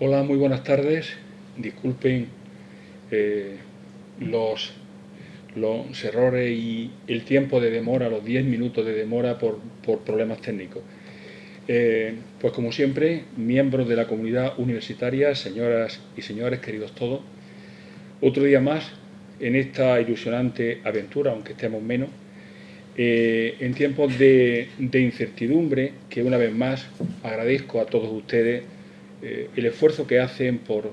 Hola, muy buenas tardes. Disculpen eh, los, los errores y el tiempo de demora, los 10 minutos de demora por problemas técnicos. Pues como siempre, miembros de la comunidad universitaria, señoras y señores, queridos todos, otro día más en esta ilusionante aventura, aunque estemos menos, en tiempos de incertidumbre, que una vez más agradezco a todos ustedes el esfuerzo que hacen por,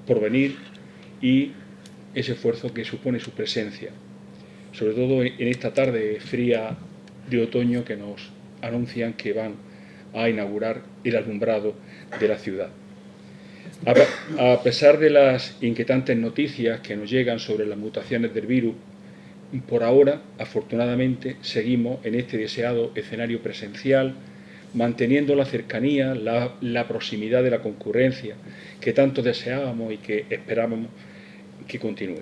por venir y ese esfuerzo que supone su presencia, sobre todo en esta tarde fría de otoño que nos anuncian que van a inaugurar el alumbrado de la ciudad. A pesar de las inquietantes noticias que nos llegan sobre las mutaciones del virus, por ahora, afortunadamente, seguimos en este deseado escenario presencial, manteniendo la cercanía, la proximidad de la concurrencia que tanto deseábamos y que esperábamos que continúe.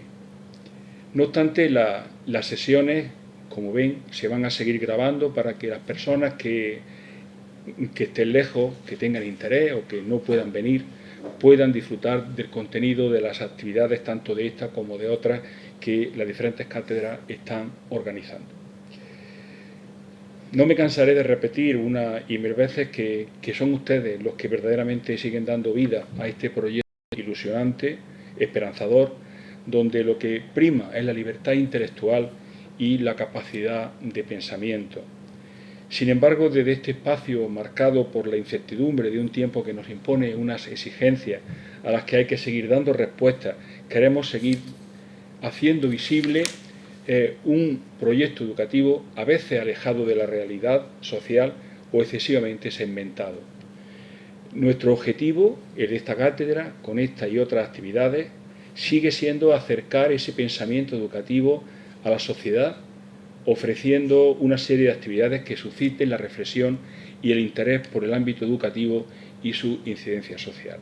No obstante, las sesiones, como ven, se van a seguir grabando para que las personas que estén lejos, que tengan interés o que no puedan venir, puedan disfrutar del contenido de las actividades, tanto de esta como de otras, que las diferentes cátedras están organizando. No me cansaré de repetir una y mil veces que son ustedes los que verdaderamente siguen dando vida a este proyecto ilusionante, esperanzador, donde lo que prima es la libertad intelectual y la capacidad de pensamiento. Sin embargo, desde este espacio marcado por la incertidumbre de un tiempo que nos impone unas exigencias a las que hay que seguir dando respuestas, queremos seguir haciendo visible un proyecto educativo a veces alejado de la realidad social o excesivamente segmentado. Nuestro objetivo en esta cátedra, con esta y otras actividades, sigue siendo acercar ese pensamiento educativo a la sociedad, ofreciendo una serie de actividades que susciten la reflexión y el interés por el ámbito educativo y su incidencia social.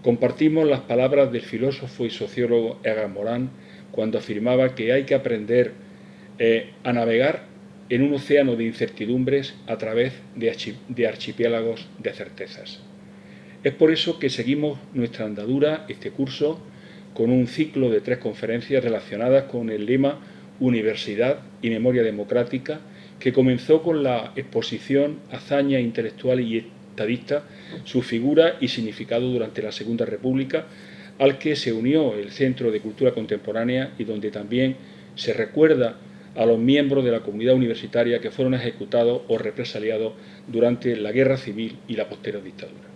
Compartimos las palabras del filósofo y sociólogo Egan Morin cuando afirmaba que hay que aprender a navegar en un océano de incertidumbres a través de archipiélagos de certezas. Es por eso que seguimos nuestra andadura este curso con un ciclo de 3 conferencias relacionadas con el lema Universidad y Memoria Democrática, que comenzó con la exposición Hazaña intelectual y estadista, su figura y significado durante la Segunda República, al que se unió el Centro de Cultura Contemporánea y donde también se recuerda a los miembros de la comunidad universitaria que fueron ejecutados o represaliados durante la Guerra Civil y la posterior dictadura.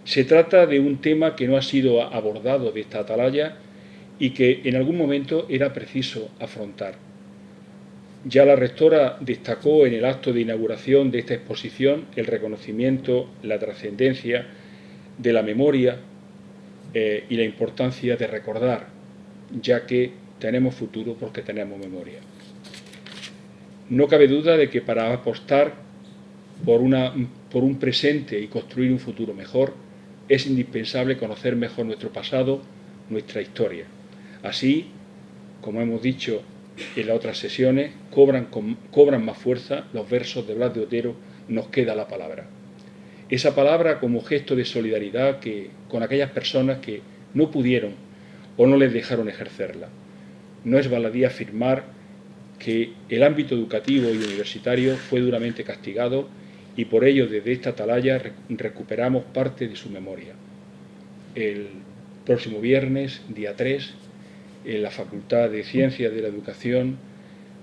Se trata de un tema que no ha sido abordado de esta atalaya y que en algún momento era preciso afrontar. Ya la rectora destacó en el acto de inauguración de esta exposición el reconocimiento, la trascendencia de la memoria y la importancia de recordar, ya que tenemos futuro porque tenemos memoria. No cabe duda de que para apostar por un presente y construir un futuro mejor, es indispensable conocer mejor nuestro pasado, nuestra historia. Así, como hemos dicho en las otras sesiones, cobran más fuerza los versos de Blas de Otero, Nos queda la palabra. Esa palabra como gesto de solidaridad con aquellas personas que no pudieron o no les dejaron ejercerla. No es baladí afirmar que el ámbito educativo y universitario fue duramente castigado y por ello desde esta atalaya recuperamos parte de su memoria. El próximo viernes, día 3, en la Facultad de Ciencias de la Educación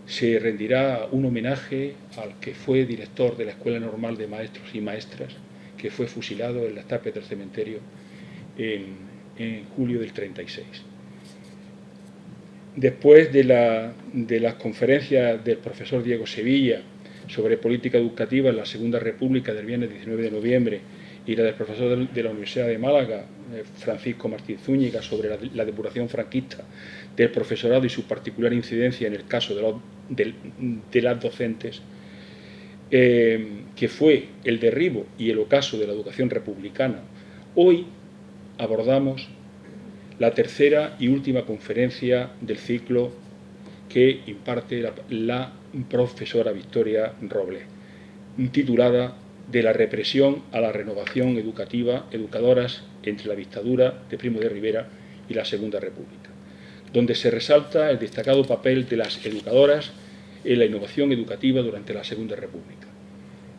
se rendirá un homenaje al que fue director de la Escuela Normal de Maestros y Maestras, que fue fusilado en las tapias del cementerio en julio del 36. Después de las conferencias del profesor Diego Sevilla sobre política educativa en la Segunda República del viernes 19 de noviembre y la del profesor de la Universidad de Málaga, Francisco Martín Zúñiga, sobre la depuración franquista del profesorado y su particular incidencia en el caso de las docentes, que fue el derribo y el ocaso de la educación republicana, hoy abordamos la tercera y última conferencia del ciclo que imparte la profesora Victoria Robles, titulada de la represión a la renovación educativa, educadoras entre la dictadura de Primo de Rivera y la Segunda República, donde se resalta el destacado papel de las educadoras en la innovación educativa durante la Segunda República.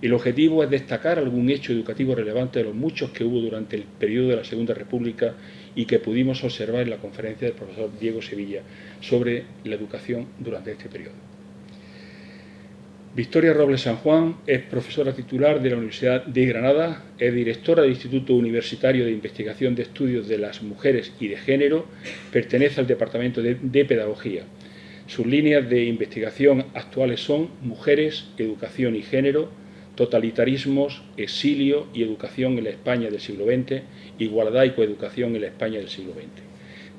El objetivo es destacar algún hecho educativo relevante de los muchos que hubo durante el periodo de la Segunda República y que pudimos observar en la conferencia del profesor Diego Sevilla sobre la educación durante este periodo. Victoria Robles San Juan es profesora titular de la Universidad de Granada, es directora del Instituto Universitario de Investigación de Estudios de las Mujeres y de Género, pertenece al Departamento de Pedagogía. Sus líneas de investigación actuales son Mujeres, Educación y Género, Totalitarismos, Exilio y Educación en la España del siglo XX, Igualdad y Coeducación en la España del siglo XX.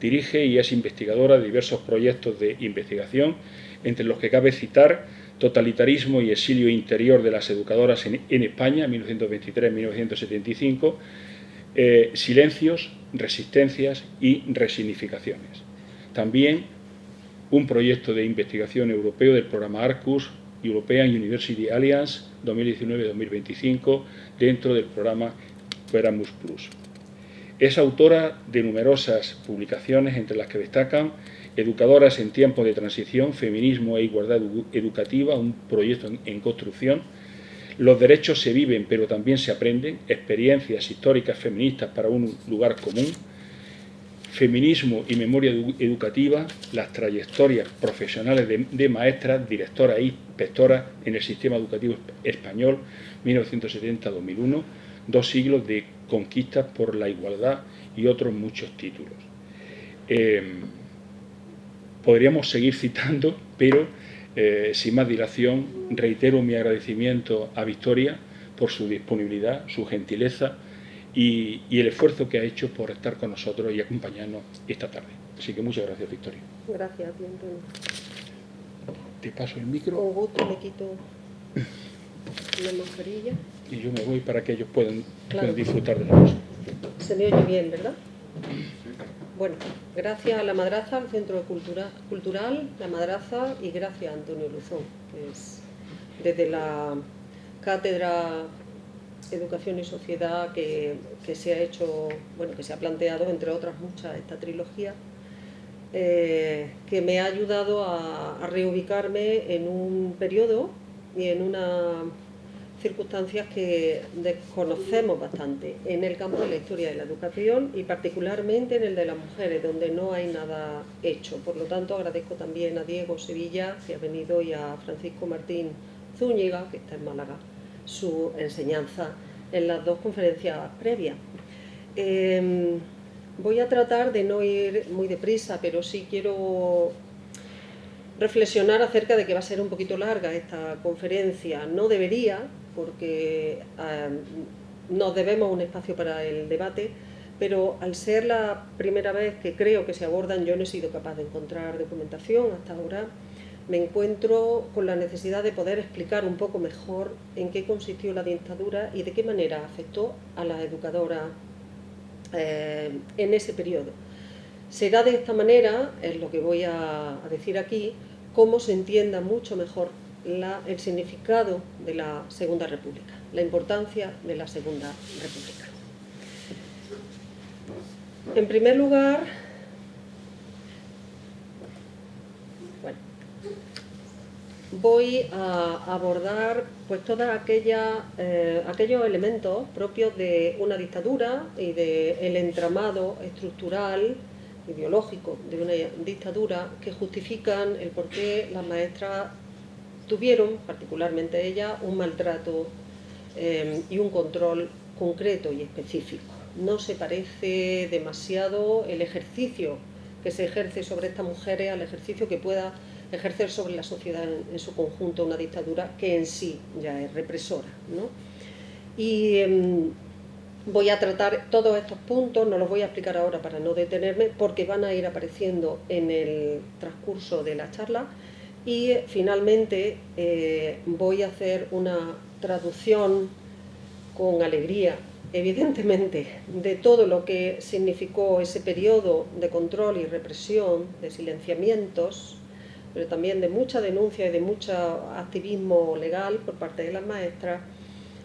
Dirige y es investigadora de diversos proyectos de investigación, entre los que cabe citar Totalitarismo y Exilio Interior de las Educadoras en España, 1923-1975, Silencios, Resistencias y Resignificaciones. También un proyecto de investigación europeo del programa Arcus, European University Alliance 2019-2025, dentro del programa Erasmus+. Es autora de numerosas publicaciones, entre las que destacan Educadoras en tiempos de transición, feminismo e igualdad educativa, un proyecto en construcción, Los derechos se viven pero también se aprenden, experiencias históricas feministas para un lugar común, Feminismo y memoria educativa, las trayectorias profesionales de maestras, directoras e inspectoras en el sistema educativo español, 1970-2001, 2 siglos de conquistas por la igualdad y otros muchos títulos. Podríamos seguir citando, pero sin más dilación, reitero mi agradecimiento a Victoria por su disponibilidad, su gentileza y el esfuerzo que ha hecho por estar con nosotros y acompañarnos esta tarde. Así que muchas gracias, Victoria. Gracias a ti, Antonio. Te paso el micro. Con gusto me quito la mascarilla. Y yo me voy para que ellos puedan Claro. disfrutar de la música. Se me oye bien, ¿verdad? Bueno, gracias a La Madraza, al Centro Cultural La Madraza, y gracias a Antonio Luzón, que es desde la Cátedra Educación y Sociedad que se ha hecho, bueno, que se ha planteado, entre otras muchas, esta trilogía, que me ha ayudado a reubicarme en un periodo y en unas circunstancias que desconocemos bastante en el campo de la historia de la educación y particularmente en el de las mujeres, donde no hay nada hecho. Por lo tanto, agradezco también a Diego Sevilla, que ha venido, y a Francisco Martín Zúñiga, que está en Málaga, su enseñanza en las 2 conferencias previas. Voy a tratar de no ir muy deprisa, pero sí quiero reflexionar acerca de que va a ser un poquito larga esta conferencia. No debería, porque nos debemos un espacio para el debate, pero al ser la primera vez que creo que se abordan, yo no he sido capaz de encontrar documentación hasta ahora, me encuentro con la necesidad de poder explicar un poco mejor en qué consistió la dictadura y de qué manera afectó a las educadoras en ese periodo. Será de esta manera, es lo que voy a decir aquí, cómo se entienda mucho mejor el significado de la Segunda República, la importancia de la Segunda República. En primer lugar, voy a abordar pues todos aquellos elementos propios de una dictadura y del entramado estructural, ideológico de una dictadura, que justifican el por qué las maestras tuvieron, particularmente ellas, un maltrato y un control concreto y específico. No se parece demasiado el ejercicio que se ejerce sobre estas mujeres al ejercicio que pueda ejercer sobre la sociedad en su conjunto una dictadura que en sí ya es represora, ¿no? Y voy a tratar todos estos puntos, no los voy a explicar ahora para no detenerme, porque van a ir apareciendo en el transcurso de la charla, y finalmente voy a hacer una traducción con alegría, evidentemente, de todo lo que significó ese periodo de control y represión, de silenciamientos, pero también de mucha denuncia y de mucho activismo legal por parte de las maestras,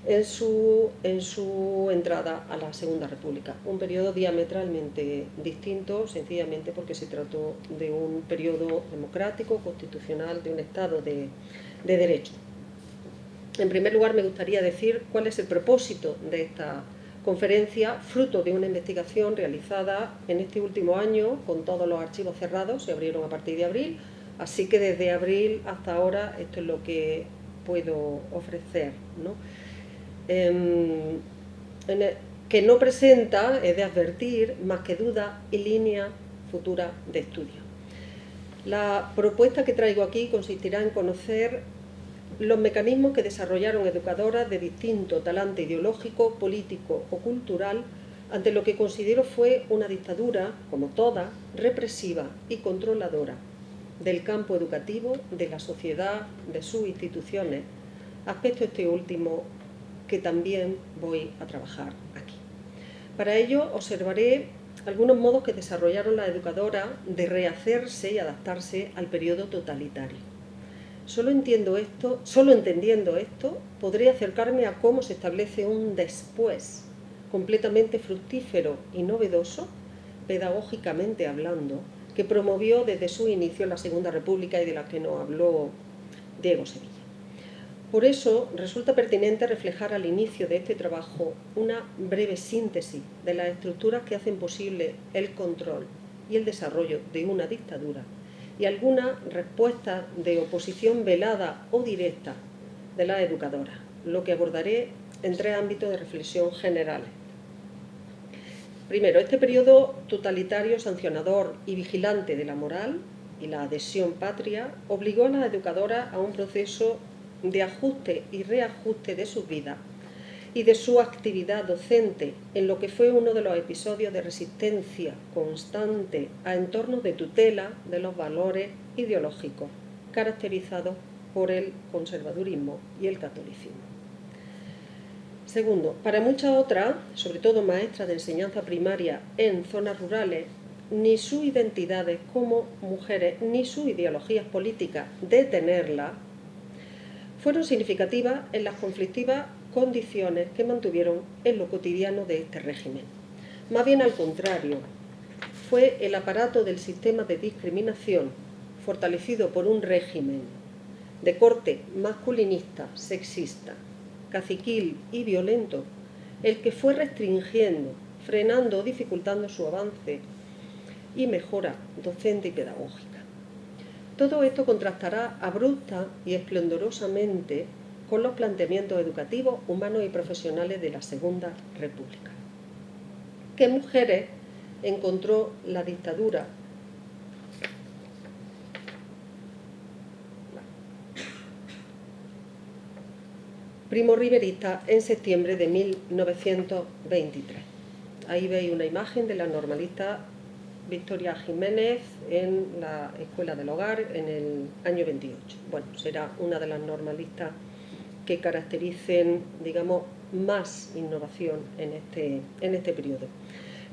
en su entrada a la Segunda República. Un periodo diametralmente distinto, sencillamente porque se trató de un periodo democrático, constitucional, de un Estado de derecho. En primer lugar, me gustaría decir cuál es el propósito de esta conferencia, fruto de una investigación realizada en este último año con todos los archivos cerrados, se abrieron a partir de abril, así que desde abril hasta ahora esto es lo que puedo ofrecer, ¿no? Que no presenta, es de advertir, más que duda y línea futura de estudio. La propuesta que traigo aquí consistirá en conocer los mecanismos que desarrollaron educadoras de distinto talante ideológico, político o cultural ante lo que considero fue una dictadura, como toda, represiva y controladora del campo educativo, de la sociedad, de sus instituciones, aspecto este último que también voy a trabajar aquí. Para ello observaré algunos modos que desarrollaron las educadoras de rehacerse y adaptarse al periodo totalitario. Solo entendiendo esto, podré acercarme a cómo se establece un después completamente fructífero y novedoso, pedagógicamente hablando, que promovió desde su inicio la Segunda República y de la que nos habló Diego Sevilla. Por eso resulta pertinente reflejar al inicio de este trabajo una breve síntesis de las estructuras que hacen posible el control y el desarrollo de una dictadura y algunas respuestas de oposición velada o directa de las educadoras, lo que abordaré en 3 ámbitos de reflexión generales. Primero, este periodo totalitario, sancionador y vigilante de la moral y la adhesión patria obligó a las educadoras a un proceso de ajuste y reajuste de sus vidas y de su actividad docente en lo que fue uno de los episodios de resistencia constante a entornos de tutela de los valores ideológicos caracterizados por el conservadurismo y el catolicismo. Segundo, para muchas otras, sobre todo maestras de enseñanza primaria en zonas rurales, ni sus identidades como mujeres ni sus ideologías políticas de tenerlas fueron significativas en las conflictivas condiciones que mantuvieron en lo cotidiano de este régimen. Más bien al contrario, fue el aparato del sistema de discriminación, fortalecido por un régimen de corte masculinista, sexista, caciquil y violento, el que fue restringiendo, frenando o dificultando su avance y mejora docente y pedagógica. Todo esto contrastará abrupta y esplendorosamente con los planteamientos educativos, humanos y profesionales de la Segunda República. ¿Qué mujeres encontró la dictadura primo-riverista en septiembre de 1923? Ahí veis una imagen de la normalista Victoria Jiménez en la Escuela del Hogar en el año 28. Bueno, será una de las normalistas que caractericen, digamos, más innovación en este periodo.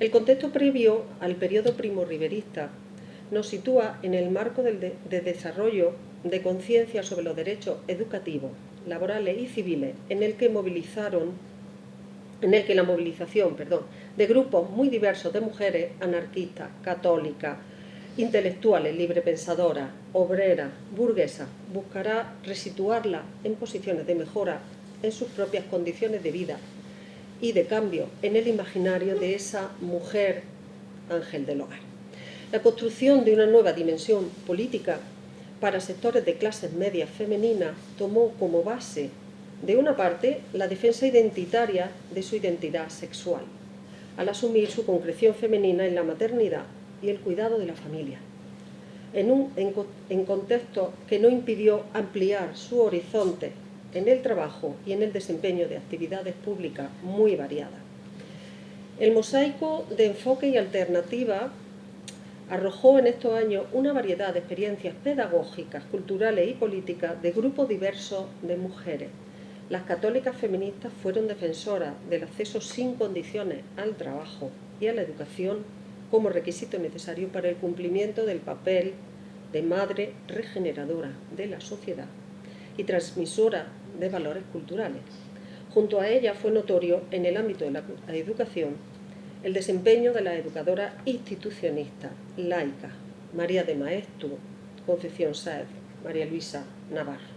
El contexto previo al periodo primo-riverista nos sitúa en el marco de desarrollo de conciencia sobre los derechos educativos, laborales y civiles, en el que la movilización de grupos muy diversos de mujeres anarquistas, católicas, intelectuales, librepensadoras, obreras, burguesas, buscará resituarla en posiciones de mejora en sus propias condiciones de vida y de cambio en el imaginario de esa mujer ángel del hogar. La construcción de una nueva dimensión política para sectores de clases medias femeninas tomó como base, de una parte, la defensa identitaria de su identidad sexual, al asumir su concreción femenina en la maternidad y el cuidado de la familia, en contexto que no impidió ampliar su horizonte en el trabajo y en el desempeño de actividades públicas muy variadas. El mosaico de enfoque y alternativa arrojó en estos años una variedad de experiencias pedagógicas, culturales y políticas de grupos diversos de mujeres. Las católicas feministas fueron defensoras del acceso sin condiciones al trabajo y a la educación como requisito necesario para el cumplimiento del papel de madre regeneradora de la sociedad y transmisora de valores culturales. Junto a ella fue notorio, en el ámbito de la educación, el desempeño de la educadora institucionista, laica, María de Maeztu, Concepción Sáez, María Luisa Navarro.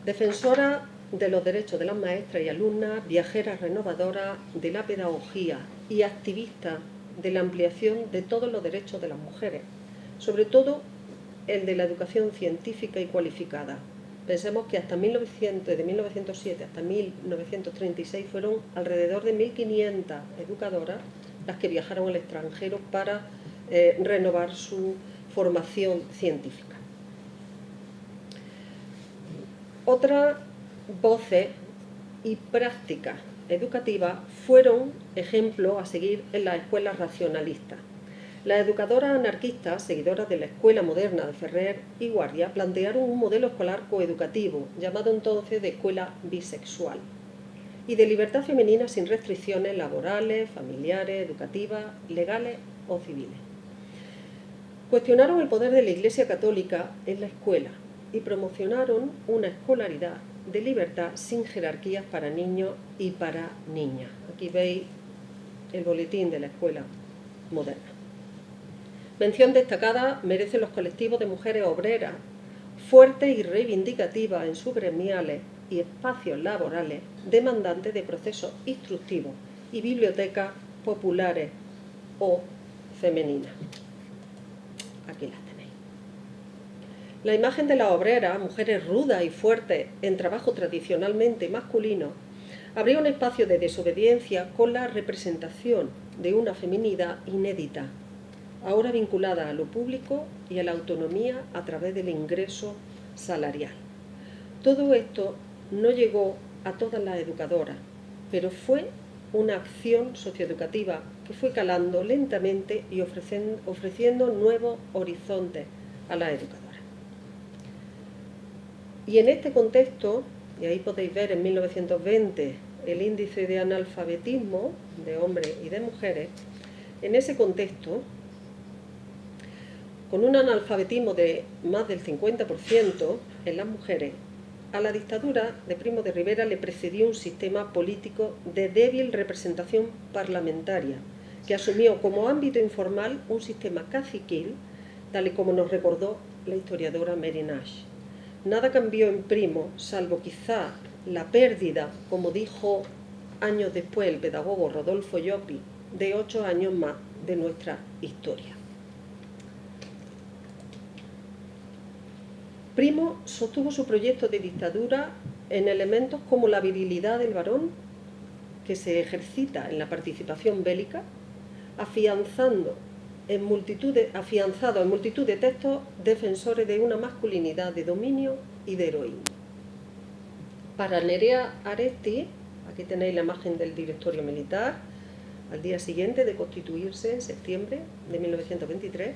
Defensora de los derechos de las maestras y alumnas, viajera renovadora de la pedagogía y activista de la ampliación de todos los derechos de las mujeres, sobre todo el de la educación científica y cualificada. Pensemos que de 1907 hasta 1936 fueron alrededor de 1.500 educadoras las que viajaron al extranjero para renovar su formación científica. Otras voces y prácticas educativas fueron ejemplo a seguir en las escuelas racionalistas. Las educadoras anarquistas, seguidoras de la escuela moderna de Ferrer y Guardia, plantearon un modelo escolar coeducativo, llamado entonces de escuela bisexual, y de libertad femenina sin restricciones laborales, familiares, educativas, legales o civiles. Cuestionaron el poder de la Iglesia Católica en la escuela y promocionaron una escolaridad de libertad sin jerarquías para niños y para niñas. Aquí veis el boletín de la escuela moderna. Mención destacada merecen los colectivos de mujeres obreras, fuertes y reivindicativas en sus gremiales y espacios laborales, demandantes de procesos instructivos y bibliotecas populares o femeninas. Aquí las tenéis. La imagen de la obrera, mujeres rudas y fuertes en trabajo tradicionalmente masculino, abrió un espacio de desobediencia con la representación de una feminidad inédita, ahora vinculada a lo público y a la autonomía a través del ingreso salarial. Todo esto no llegó a todas las educadoras, pero fue una acción socioeducativa que fue calando lentamente y ofreciendo nuevos horizontes a las educadoras. Y en este contexto, y ahí podéis ver en 1920 el índice de analfabetismo de hombres y de mujeres, en ese contexto, con un analfabetismo de más del 50% en las mujeres, a la dictadura de Primo de Rivera le precedió un sistema político de débil representación parlamentaria, que asumió como ámbito informal un sistema caciquil, tal y como nos recordó la historiadora Mary Nash. Nada cambió en Primo, salvo quizá la pérdida, como dijo años después el pedagogo Rodolfo Llopis, de 8 años más de nuestra historia. Primo sostuvo su proyecto de dictadura en elementos como la virilidad del varón, que se ejercita en la participación bélica, afianzado en multitud de textos defensores de una masculinidad de dominio y de heroísmo. Para Nerea Aresti, aquí tenéis la imagen del directorio militar, al día siguiente de constituirse, en septiembre de 1923,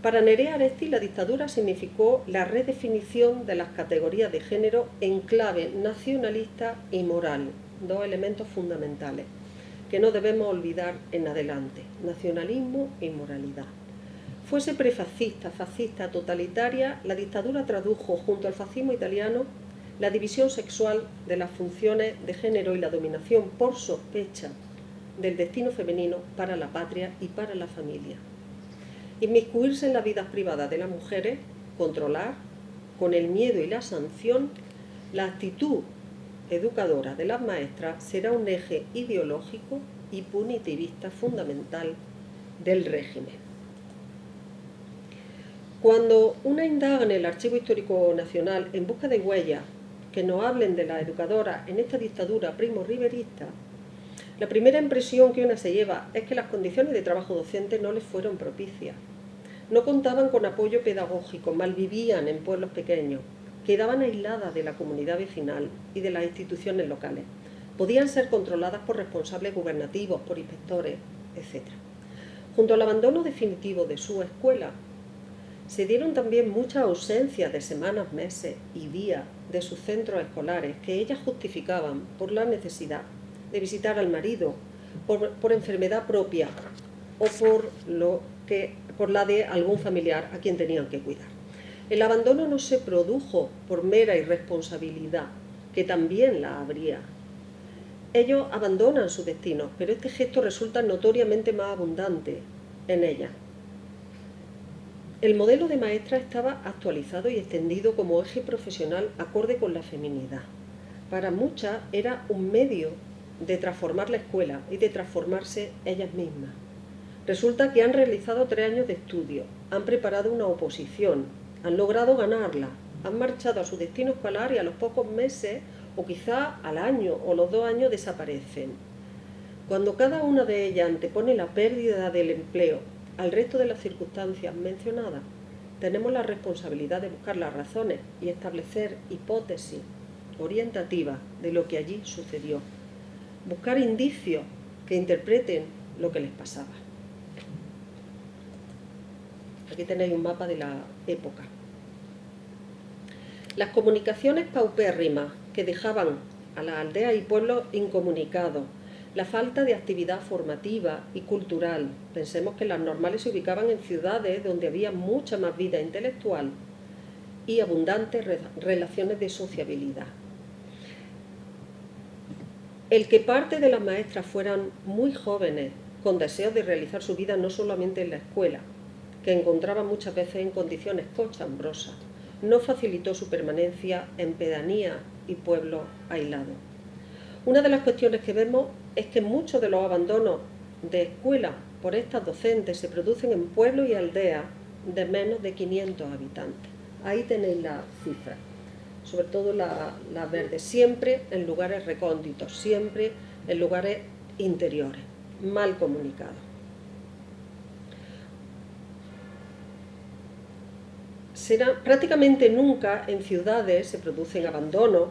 para Nerea Aresti la dictadura significó la redefinición de las categorías de género en clave nacionalista y moral, dos elementos fundamentales que no debemos olvidar en adelante: nacionalismo y moralidad. Fuese prefascista, fascista, totalitaria, la dictadura tradujo junto al fascismo italiano la división sexual de las funciones de género y la dominación por sospecha del destino femenino para la patria y para la familia. Inmiscuirse en las vidas privadas de las mujeres, controlar, con el miedo y la sanción, la actitud educadora de las maestras será un eje ideológico y punitivista fundamental del régimen. Cuando una indaga en el Archivo Histórico Nacional en busca de huellas que nos hablen de las educadoras en esta dictadura primo-riverista, la primera impresión que una se lleva es que las condiciones de trabajo docente no les fueron propicias. No contaban con apoyo pedagógico, malvivían en pueblos pequeños, quedaban aisladas de la comunidad vecinal y de las instituciones locales. Podían ser controladas por responsables gubernativos, por inspectores, etc. Junto al abandono definitivo de su escuela, se dieron también muchas ausencias de semanas, meses y días de sus centros escolares que ellas justificaban por la necesidad de visitar al marido, por enfermedad propia o por la de algún familiar a quien tenían que cuidar. El abandono no se produjo por mera irresponsabilidad, que también la habría. Ellos abandonan su destino, pero este gesto resulta notoriamente más abundante en ella. El modelo de maestra estaba actualizado y extendido como eje profesional acorde con la feminidad. Para muchas era un medio de transformar la escuela y de transformarse ellas mismas. Resulta que han realizado 3 años de estudio, han preparado una oposición, han logrado ganarla, han marchado a su destino escolar y a los pocos meses, o quizá al año o los 2 años, desaparecen. Cuando cada una de ellas antepone la pérdida del empleo al resto de las circunstancias mencionadas, tenemos la responsabilidad de buscar las razones y establecer hipótesis orientativas de lo que allí sucedió. Buscar indicios que interpreten lo que les pasaba. Aquí tenéis un mapa de la época. Las comunicaciones paupérrimas que dejaban a las aldeas y pueblos incomunicados, la falta de actividad formativa y cultural. Pensemos que las normales se ubicaban en ciudades donde había mucha más vida intelectual y abundantes relaciones de sociabilidad. El que parte de las maestras fueran muy jóvenes, con deseos de realizar su vida no solamente en la escuela, que encontraban muchas veces en condiciones cochambrosas, no facilitó su permanencia en pedanías y pueblos aislados. Una de las cuestiones que vemos es que muchos de los abandonos de escuela por estas docentes se producen en pueblos y aldeas de menos de 500 habitantes. Ahí tenéis las cifras, sobre todo las verdes, siempre en lugares recónditos, siempre en lugares interiores, mal comunicados. Prácticamente nunca en ciudades se producen abandonos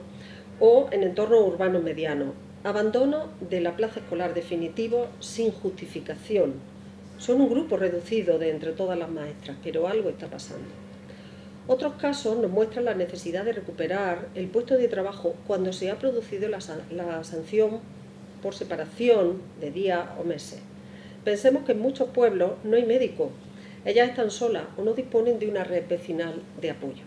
o en entornos urbanos medianos. Abandono de la plaza escolar definitivo sin justificación. Son un grupo reducido de entre todas las maestras, pero algo está pasando. Otros casos nos muestran la necesidad de recuperar el puesto de trabajo cuando se ha producido la sanción por separación de días o meses. Pensemos que en muchos pueblos no hay médico. Ellas están solas o no disponen de una red vecinal de apoyo.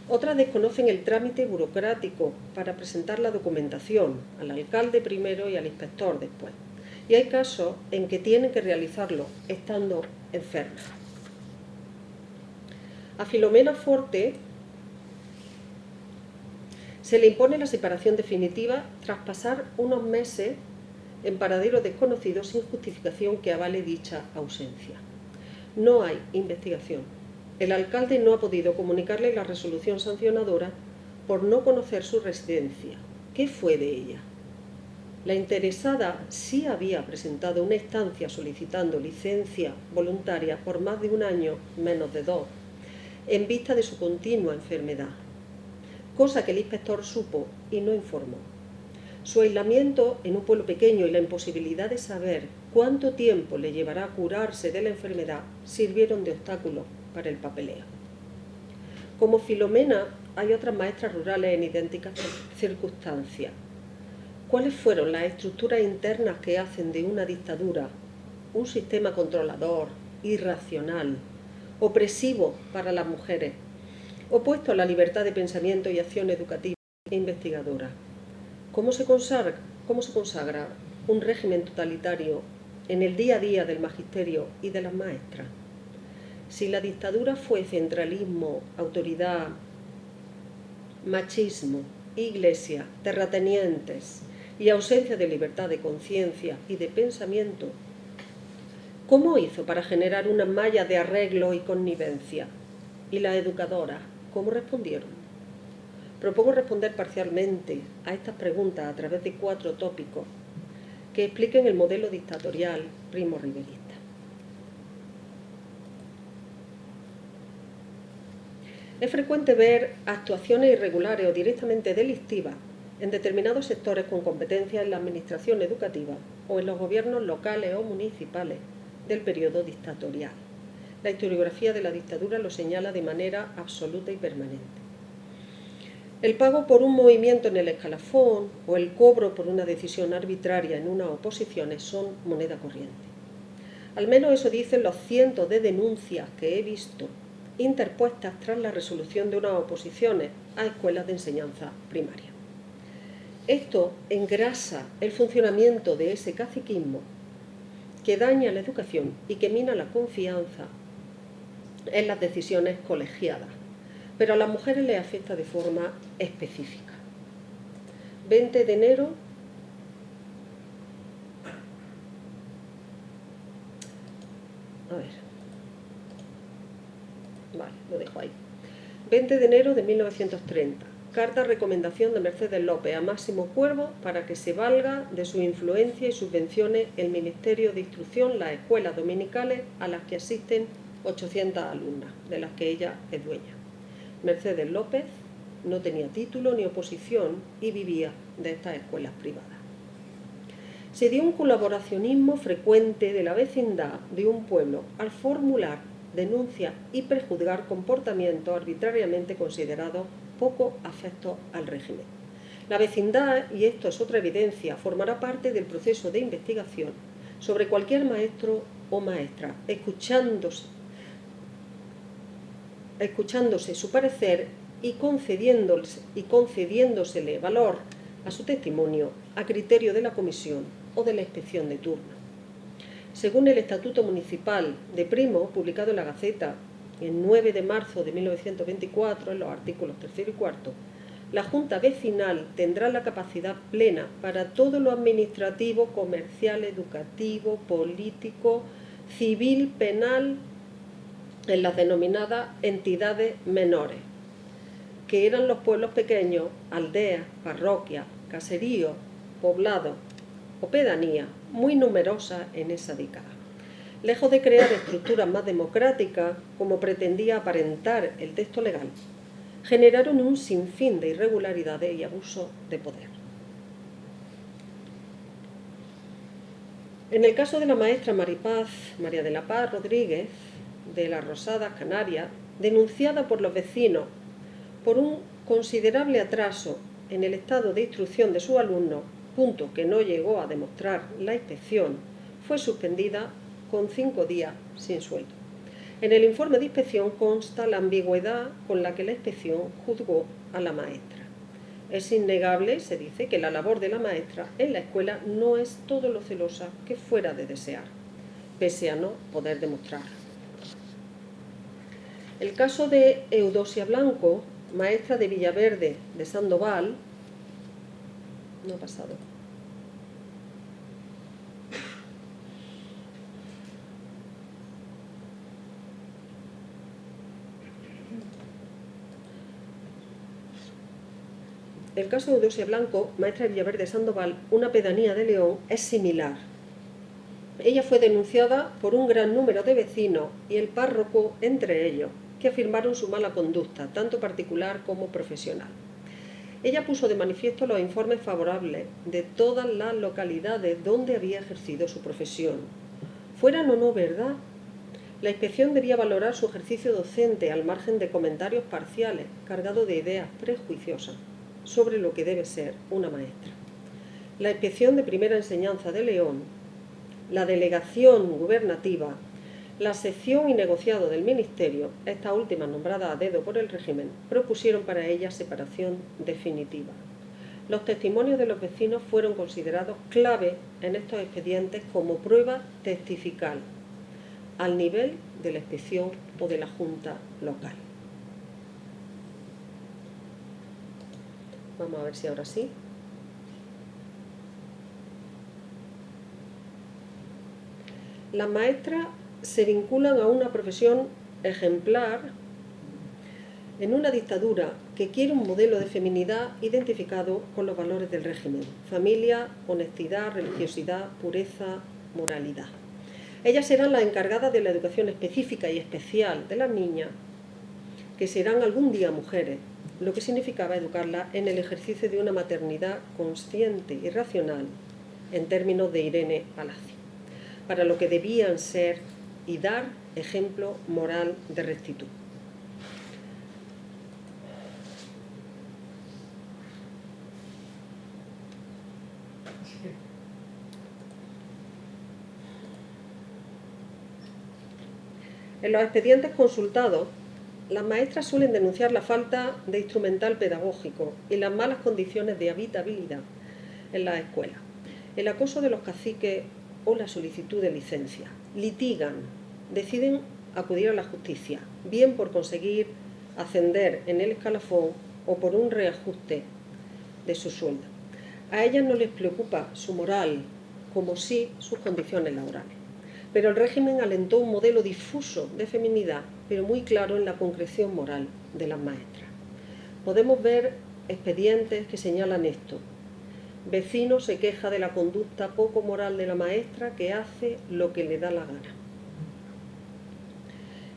Otras desconocen el trámite burocrático para presentar la documentación al alcalde primero y al inspector después. Y hay casos en que tienen que realizarlo estando enfermas. A Filomena Forte se le impone la separación definitiva tras pasar unos meses en paradero desconocido sin justificación que avale dicha ausencia. No hay investigación. El alcalde no ha podido comunicarle la resolución sancionadora por no conocer su residencia. ¿Qué fue de ella? La interesada sí había presentado una estancia solicitando licencia voluntaria por más de 1 año, menos de 2, en vista de su continua enfermedad, cosa que el inspector supo y no informó. Su aislamiento en un pueblo pequeño y la imposibilidad de saber cuánto tiempo le llevará a curarse de la enfermedad sirvieron de obstáculo para el papeleo. Como Filomena, hay otras maestras rurales en idénticas circunstancias. ¿Cuáles fueron las estructuras internas que hacen de una dictadura un sistema controlador, irracional, opresivo para las mujeres, opuesto a la libertad de pensamiento y acción educativa e investigadora? ¿Cómo se consagra un régimen totalitario en el día a día del magisterio y de las maestras? Si la dictadura fue centralismo, autoridad, machismo, iglesia, terratenientes y ausencia de libertad de conciencia y de pensamiento, ¿cómo hizo para generar una malla de arreglo y connivencia? ¿Y las educadoras cómo respondieron? Propongo responder parcialmente a estas preguntas a través de 4 tópicos que expliquen el modelo dictatorial primo-riverista. Es frecuente ver actuaciones irregulares o directamente delictivas en determinados sectores con competencia en la administración educativa o en los gobiernos locales o municipales del periodo dictatorial. La historiografía de la dictadura lo señala de manera absoluta y permanente. El pago por un movimiento en el escalafón o el cobro por una decisión arbitraria en unas oposiciones son moneda corriente. Al menos eso dicen los cientos de denuncias que he visto interpuestas tras la resolución de unas oposiciones a escuelas de enseñanza primaria. Esto engrasa el funcionamiento de ese caciquismo que daña la educación y que mina la confianza en las decisiones colegiadas, pero a las mujeres les afecta de forma específica. 20 de enero lo dejo ahí. 20 de enero de 1930. Carta recomendación de Mercedes López a Máximo Cuervo para que se valga de su influencia y subvencione el Ministerio de Instrucción las escuelas dominicales a las que asisten 800 alumnas, de las que ella es dueña. Mercedes López no tenía título ni oposición y vivía de estas escuelas privadas. Se dio un colaboracionismo frecuente de la vecindad de un pueblo al formular denuncias y prejuzgar comportamientos arbitrariamente considerados poco afectos al régimen. La vecindad, y esto es otra evidencia, formará parte del proceso de investigación sobre cualquier maestro o maestra, escuchándose su parecer y concediéndosele valor a su testimonio a criterio de la comisión o de la inspección de turno. Según el Estatuto Municipal de Primo, publicado en la Gaceta el 9 de marzo de 1924, en los artículos 3 y 4, la Junta Vecinal tendrá la capacidad plena para todo lo administrativo, comercial, educativo, político, civil, penal, en las denominadas entidades menores, que eran los pueblos pequeños, aldeas, parroquias, caseríos, poblados o pedanías, muy numerosas en esa década. Lejos de crear estructuras más democráticas, como pretendía aparentar el texto legal, generaron un sinfín de irregularidades y abusos de poder. En el caso de la maestra María de la Paz Rodríguez, de las Rosadas, Canarias, denunciada por los vecinos por un considerable atraso en el estado de instrucción de sus alumnos, punto que no llegó a demostrar la inspección, fue suspendida con 5 días sin sueldo. En el informe de inspección consta la ambigüedad con la que la inspección juzgó a la maestra. Es innegable, se dice, que la labor de la maestra en la escuela no es todo lo celosa que fuera de desear, pese a no poder demostrarlo. El caso de Eudosia Blanco, maestra de Villaverde de Sandoval, no ha pasado. El caso de Eudosia Blanco, maestra de Villaverde de Sandoval, una pedanía de León, es similar. Ella fue denunciada por un gran número de vecinos y el párroco entre ellos, que afirmaron su mala conducta, tanto particular como profesional. Ella puso de manifiesto los informes favorables de todas las localidades donde había ejercido su profesión. Fueran o no verdad, la inspección debía valorar su ejercicio docente al margen de comentarios parciales, cargados de ideas prejuiciosas sobre lo que debe ser una maestra. La Inspección de Primera Enseñanza de León, la Delegación Gubernativa, la sección y negociado del Ministerio, esta última nombrada a dedo por el régimen, propusieron para ella separación definitiva. Los testimonios de los vecinos fueron considerados clave en estos expedientes como prueba testifical, al nivel de la inspección o de la Junta local. Vamos a ver si ahora sí. Las maestras se vinculan a una profesión ejemplar en una dictadura que quiere un modelo de feminidad identificado con los valores del régimen: familia, honestidad, religiosidad, pureza, moralidad. Ellas serán las encargadas de la educación específica y especial de las niñas, que serán algún día mujeres, lo que significaba educarlas en el ejercicio de una maternidad consciente y racional, en términos de Irene Palacio, para lo que debían ser y dar ejemplo moral de rectitud. En los expedientes consultados Las maestras suelen denunciar la falta de instrumental pedagógico y las malas condiciones de habitabilidad en las escuelas, el acoso de los caciques o la solicitud de licencia. Litigan, deciden acudir a la justicia, bien por conseguir ascender en el escalafón o por un reajuste de su sueldo. A ellas no les preocupa su moral, como sí sus condiciones laborales. Pero el régimen alentó un modelo difuso de feminidad, pero muy claro en la concreción moral de las maestras. Podemos ver expedientes que señalan esto. Vecino se queja de la conducta poco moral de la maestra que hace lo que le da la gana.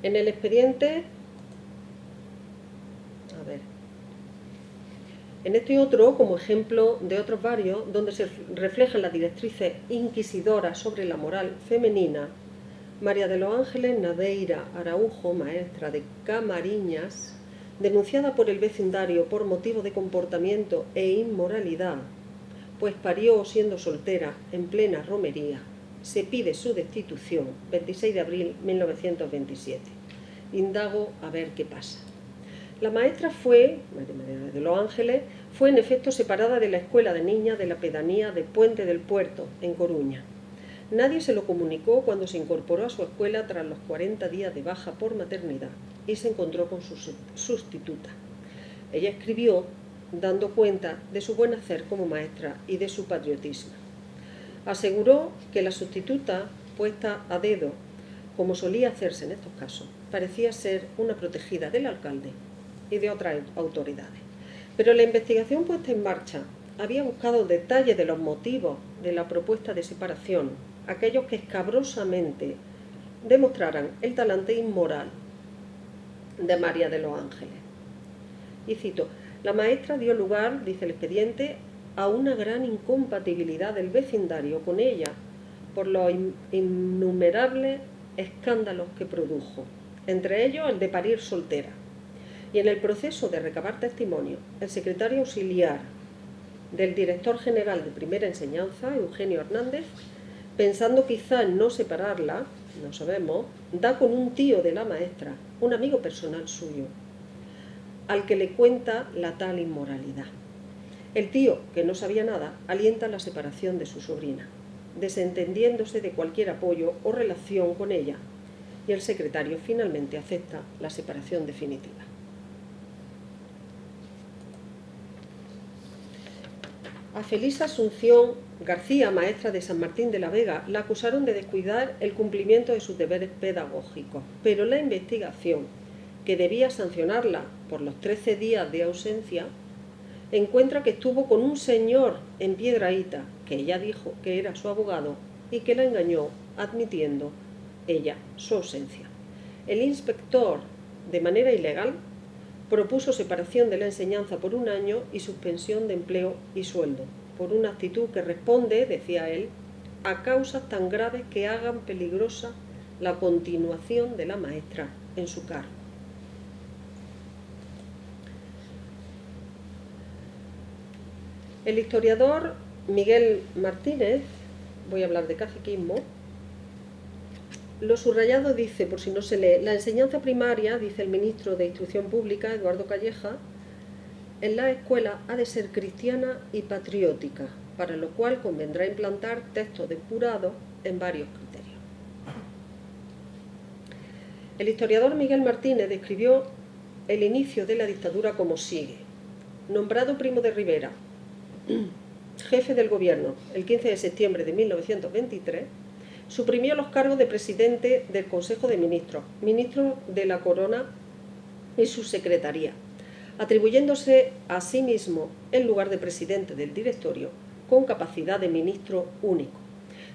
En el expediente, en este otro, como ejemplo de otros varios, donde se reflejan las directrices inquisidoras sobre la moral femenina, María de los Ángeles Nadeira Araujo, maestra de Camariñas, denunciada por el vecindario por motivo de comportamiento e inmoralidad, pues parió siendo soltera en plena romería, se pide su destitución, 26 de abril de 1927. Indago a ver qué pasa. La maestra María de los Ángeles, fue en efecto separada de la escuela de niñas de la pedanía de Puente del Puerto, en Coruña. Nadie se lo comunicó cuando se incorporó a su escuela tras los 40 días de baja por maternidad y se encontró con su sustituta. Ella escribió dando cuenta de su buen hacer como maestra y de su patriotismo. Aseguró que la sustituta, puesta a dedo, como solía hacerse en estos casos, parecía ser una protegida del alcalde y de otras autoridades. Pero la investigación puesta en marcha había buscado detalles de los motivos de la propuesta de separación, aquellos que escabrosamente demostraran el talante inmoral de María de los Ángeles. Y cito, la maestra dio lugar, dice el expediente, a una gran incompatibilidad del vecindario con ella por los innumerables escándalos que produjo, entre ellos el de parir soltera. Y en el proceso de recabar testimonio, el secretario auxiliar del director general de primera enseñanza, Eugenio Hernández, pensando quizá en no separarla, no sabemos, da con un tío de la maestra, un amigo personal suyo, al que le cuenta la tal inmoralidad. El tío, que no sabía nada, alienta la separación de su sobrina, desentendiéndose de cualquier apoyo o relación con ella, y el secretario finalmente acepta la separación definitiva. A Felisa Asunción García, maestra de San Martín de la Vega, la acusaron de descuidar el cumplimiento de sus deberes pedagógicos, pero la investigación, que debía sancionarla por los 13 días de ausencia, encuentra que estuvo con un señor en Piedrahíta, que ella dijo que era su abogado, y que la engañó, admitiendo ella su ausencia. El inspector, de manera ilegal, propuso separación de la enseñanza por 1 año y suspensión de empleo y sueldo, por una actitud que responde, decía él, a causas tan graves que hagan peligrosa la continuación de la maestra en su cargo. El historiador Miguel Martínez, voy a hablar de caciquismo, lo subrayado dice, por si no se lee, la enseñanza primaria, dice el ministro de Instrucción Pública, Eduardo Calleja, en la escuela ha de ser cristiana y patriótica, para lo cual convendrá implantar textos depurados en varios criterios. El historiador Miguel Martínez describió el inicio de la dictadura como sigue. Nombrado Primo de Rivera, jefe del gobierno, el 15 de septiembre de 1923, suprimió los cargos de presidente del Consejo de Ministros, ministro de la Corona y su secretaría, atribuyéndose a sí mismo el lugar de presidente del directorio con capacidad de ministro único.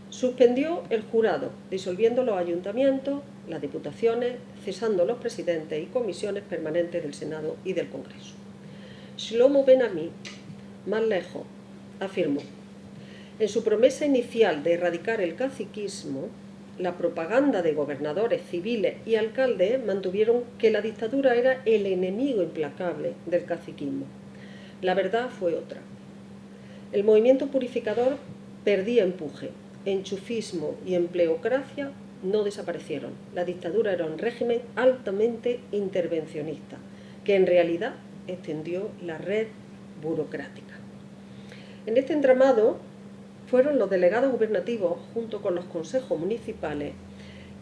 Suspendió el jurado, disolviendo los ayuntamientos, las diputaciones, cesando los presidentes y comisiones permanentes del Senado y del Congreso. Shlomo Ben-Ami, más lejos, afirmó: en su promesa inicial de erradicar el caciquismo, la propaganda de gobernadores civiles y alcaldes mantuvieron que la dictadura era el enemigo implacable del caciquismo. La verdad fue otra. El movimiento purificador perdía empuje, enchufismo y empleocracia no desaparecieron. La dictadura era un régimen altamente intervencionista, que en realidad extendió la red burocrática. En este entramado fueron los delegados gubernativos, junto con los consejos municipales,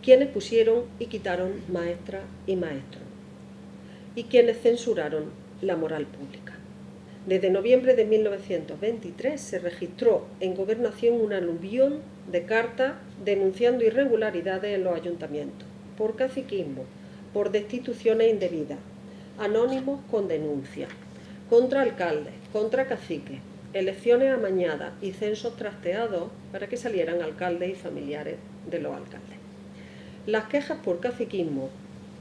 quienes pusieron y quitaron maestras y maestros, y quienes censuraron la moral pública. Desde noviembre de 1923 se registró en Gobernación un aluvión de cartas denunciando irregularidades en los ayuntamientos, por caciquismo, por destituciones indebidas, anónimos con denuncias, contra alcaldes, contra caciques, elecciones amañadas y censos trasteados para que salieran alcaldes y familiares de los alcaldes. Las quejas por caciquismo,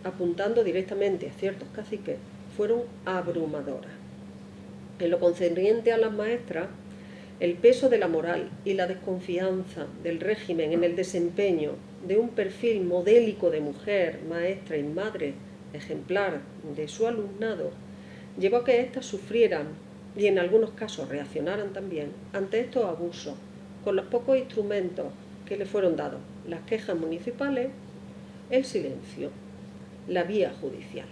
apuntando directamente a ciertos caciques, fueron abrumadoras. En lo concerniente a las maestras, el peso de la moral y la desconfianza del régimen en el desempeño de un perfil modélico de mujer, maestra y madre ejemplar de su alumnado llevó a que éstas sufrieran y en algunos casos reaccionaran también ante estos abusos con los pocos instrumentos que le fueron dados: las quejas municipales, el silencio, la vía judicial.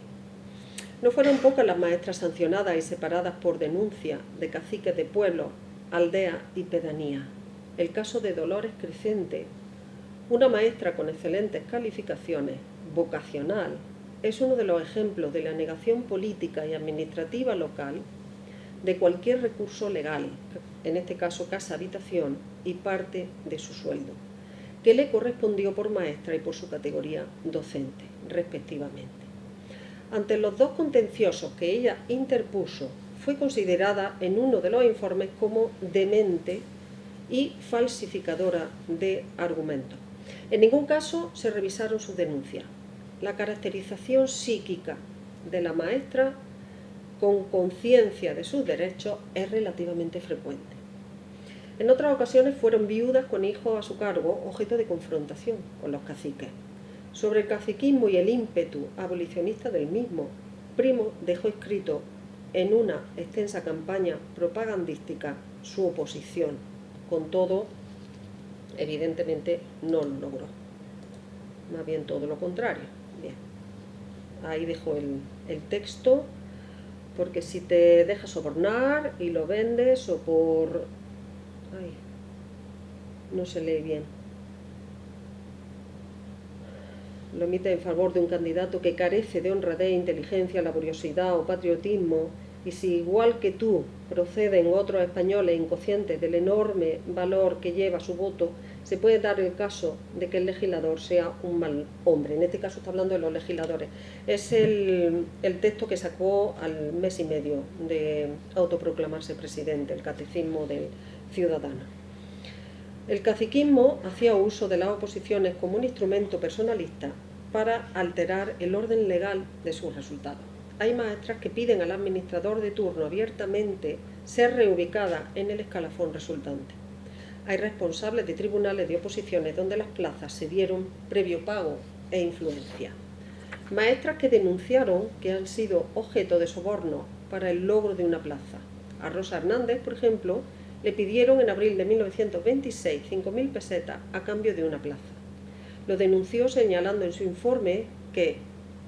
No fueron pocas las maestras sancionadas y separadas por denuncia de caciques de pueblos, aldeas y pedanías. El caso de Dolores Crecente, una maestra con excelentes calificaciones, vocacional, es uno de los ejemplos de la negación política y administrativa local de cualquier recurso legal, en este caso casa-habitación, y parte de su sueldo, que le correspondió por maestra y por su categoría docente, respectivamente. Ante los dos contenciosos que ella interpuso, fue considerada en uno de los informes como demente y falsificadora de argumentos. En ningún caso se revisaron sus denuncias. La caracterización psíquica de la maestra con conciencia de sus derechos es relativamente frecuente. En otras ocasiones fueron viudas con hijos a su cargo, objeto de confrontación con los caciques. Sobre el caciquismo y el ímpetu abolicionista del mismo, Primo dejó escrito en una extensa campaña propagandística su oposición. Con todo, evidentemente no lo logró. Más bien todo lo contrario. Bien. Ahí dejo el texto, porque si te dejas sobornar y lo vendes o por... Ay, no se lee bien. Lo emite en favor de un candidato que carece de honradez, inteligencia, laboriosidad o patriotismo, y si igual que tú proceden otros españoles inconscientes del enorme valor que lleva su voto, se puede dar el caso de que el legislador sea un mal hombre. En este caso está hablando de los legisladores. Es el texto que sacó al mes y medio de autoproclamarse presidente, el Catecismo del Ciudadano. El caciquismo hacía uso de las oposiciones como un instrumento personalista para alterar el orden legal de sus resultados. Hay maestras que piden al administrador de turno abiertamente ser reubicada en el escalafón resultante. Hay responsables de tribunales de oposiciones donde las plazas se dieron previo pago e influencia. Maestras que denunciaron que han sido objeto de soborno para el logro de una plaza. A Rosa Hernández, por ejemplo, le pidieron en abril de 1926 5.000 pesetas a cambio de una plaza. Lo denunció señalando en su informe que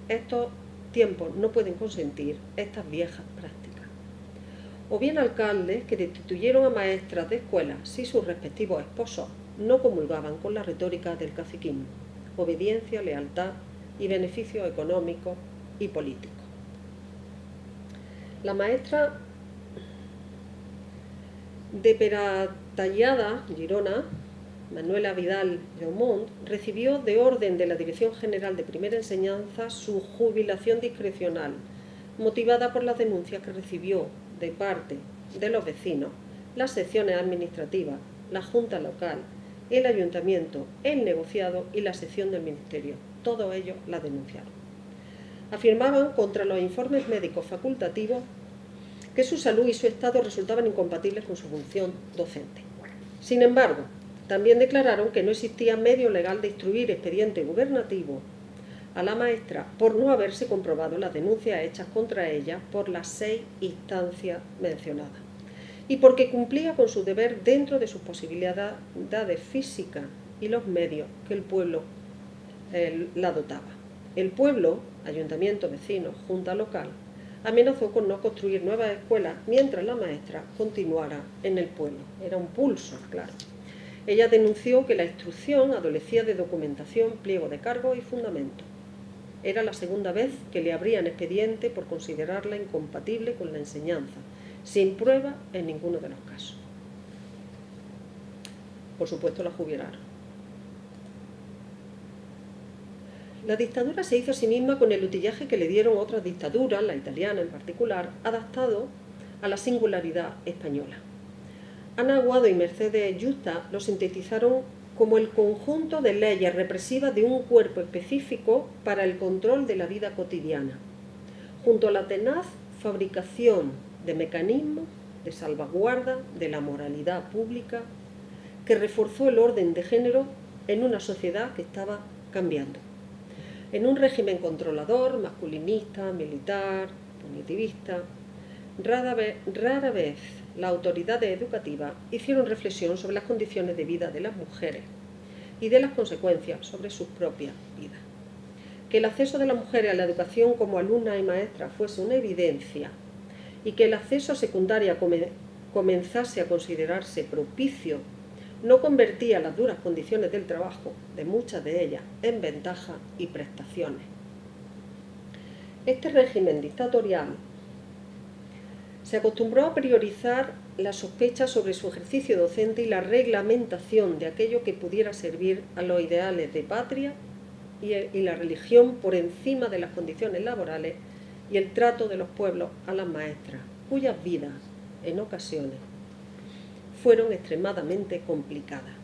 estos tiempos no pueden consentir estas viejas prácticas. O bien alcaldes que destituyeron a maestras de escuelas si sus respectivos esposos no comulgaban con la retórica del caciquismo: obediencia, lealtad y beneficios económicos y políticos. La maestra de Peratallada, Girona, Manuela Vidal Llomont, recibió de orden de la Dirección General de Primera Enseñanza su jubilación discrecional, motivada por las denuncias que recibió de parte de los vecinos, las secciones administrativas, la Junta Local, el Ayuntamiento, el negociado y la sección del Ministerio. Todos ellos la denunciaron. Afirmaban contra los informes médicos facultativos que su salud y su estado resultaban incompatibles con su función docente. Sin embargo, también declararon que no existía medio legal de instruir expediente gubernativo a la maestra por no haberse comprobado las denuncias hechas contra ella por las 6 instancias mencionadas, y porque cumplía con su deber dentro de sus posibilidades físicas y los medios que el pueblo la dotaba. El pueblo, ayuntamiento, vecinos, junta local, amenazó con no construir nuevas escuelas mientras la maestra continuara en el pueblo. Era un pulso, claro. Ella denunció que la instrucción adolecía de documentación, pliego de cargos y fundamentos. Era la segunda vez que le abrían expediente por considerarla incompatible con la enseñanza, sin prueba en ninguno de los casos. Por supuesto, la jubilaron. La dictadura se hizo a sí misma con el utillaje que le dieron otras dictaduras, la italiana en particular, adaptado a la singularidad española. Ana Aguado y Mercedes Yusta lo sintetizaron como el conjunto de leyes represivas de un cuerpo específico para el control de la vida cotidiana, junto a la tenaz fabricación de mecanismos de salvaguarda de la moralidad pública que reforzó el orden de género en una sociedad que estaba cambiando. En un régimen controlador, masculinista, militar, punitivista, rara vez las autoridades educativas hicieron reflexión sobre las condiciones de vida de las mujeres y de las consecuencias sobre sus propias vidas. Que el acceso de las mujeres a la educación como alumnas y maestras fuese una evidencia y que el acceso a secundaria comenzase a considerarse propicio no convertía las duras condiciones del trabajo de muchas de ellas en ventajas y prestaciones. Este régimen dictatorial se acostumbró a priorizar la sospecha sobre su ejercicio docente y la reglamentación de aquello que pudiera servir a los ideales de patria y la religión por encima de las condiciones laborales y el trato de los pueblos a las maestras, cuyas vidas, en ocasiones, fueron extremadamente complicadas.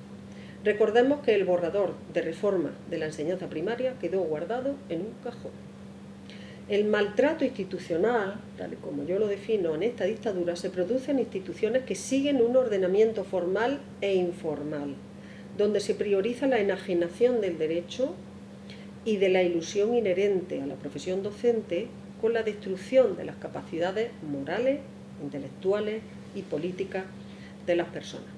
Recordemos que el borrador de reforma de la enseñanza primaria quedó guardado en un cajón. El maltrato institucional, tal y como yo lo defino en esta dictadura, se produce en instituciones que siguen un ordenamiento formal e informal, donde se prioriza la enajenación del derecho y de la ilusión inherente a la profesión docente con la destrucción de las capacidades morales, intelectuales y políticas de las personas.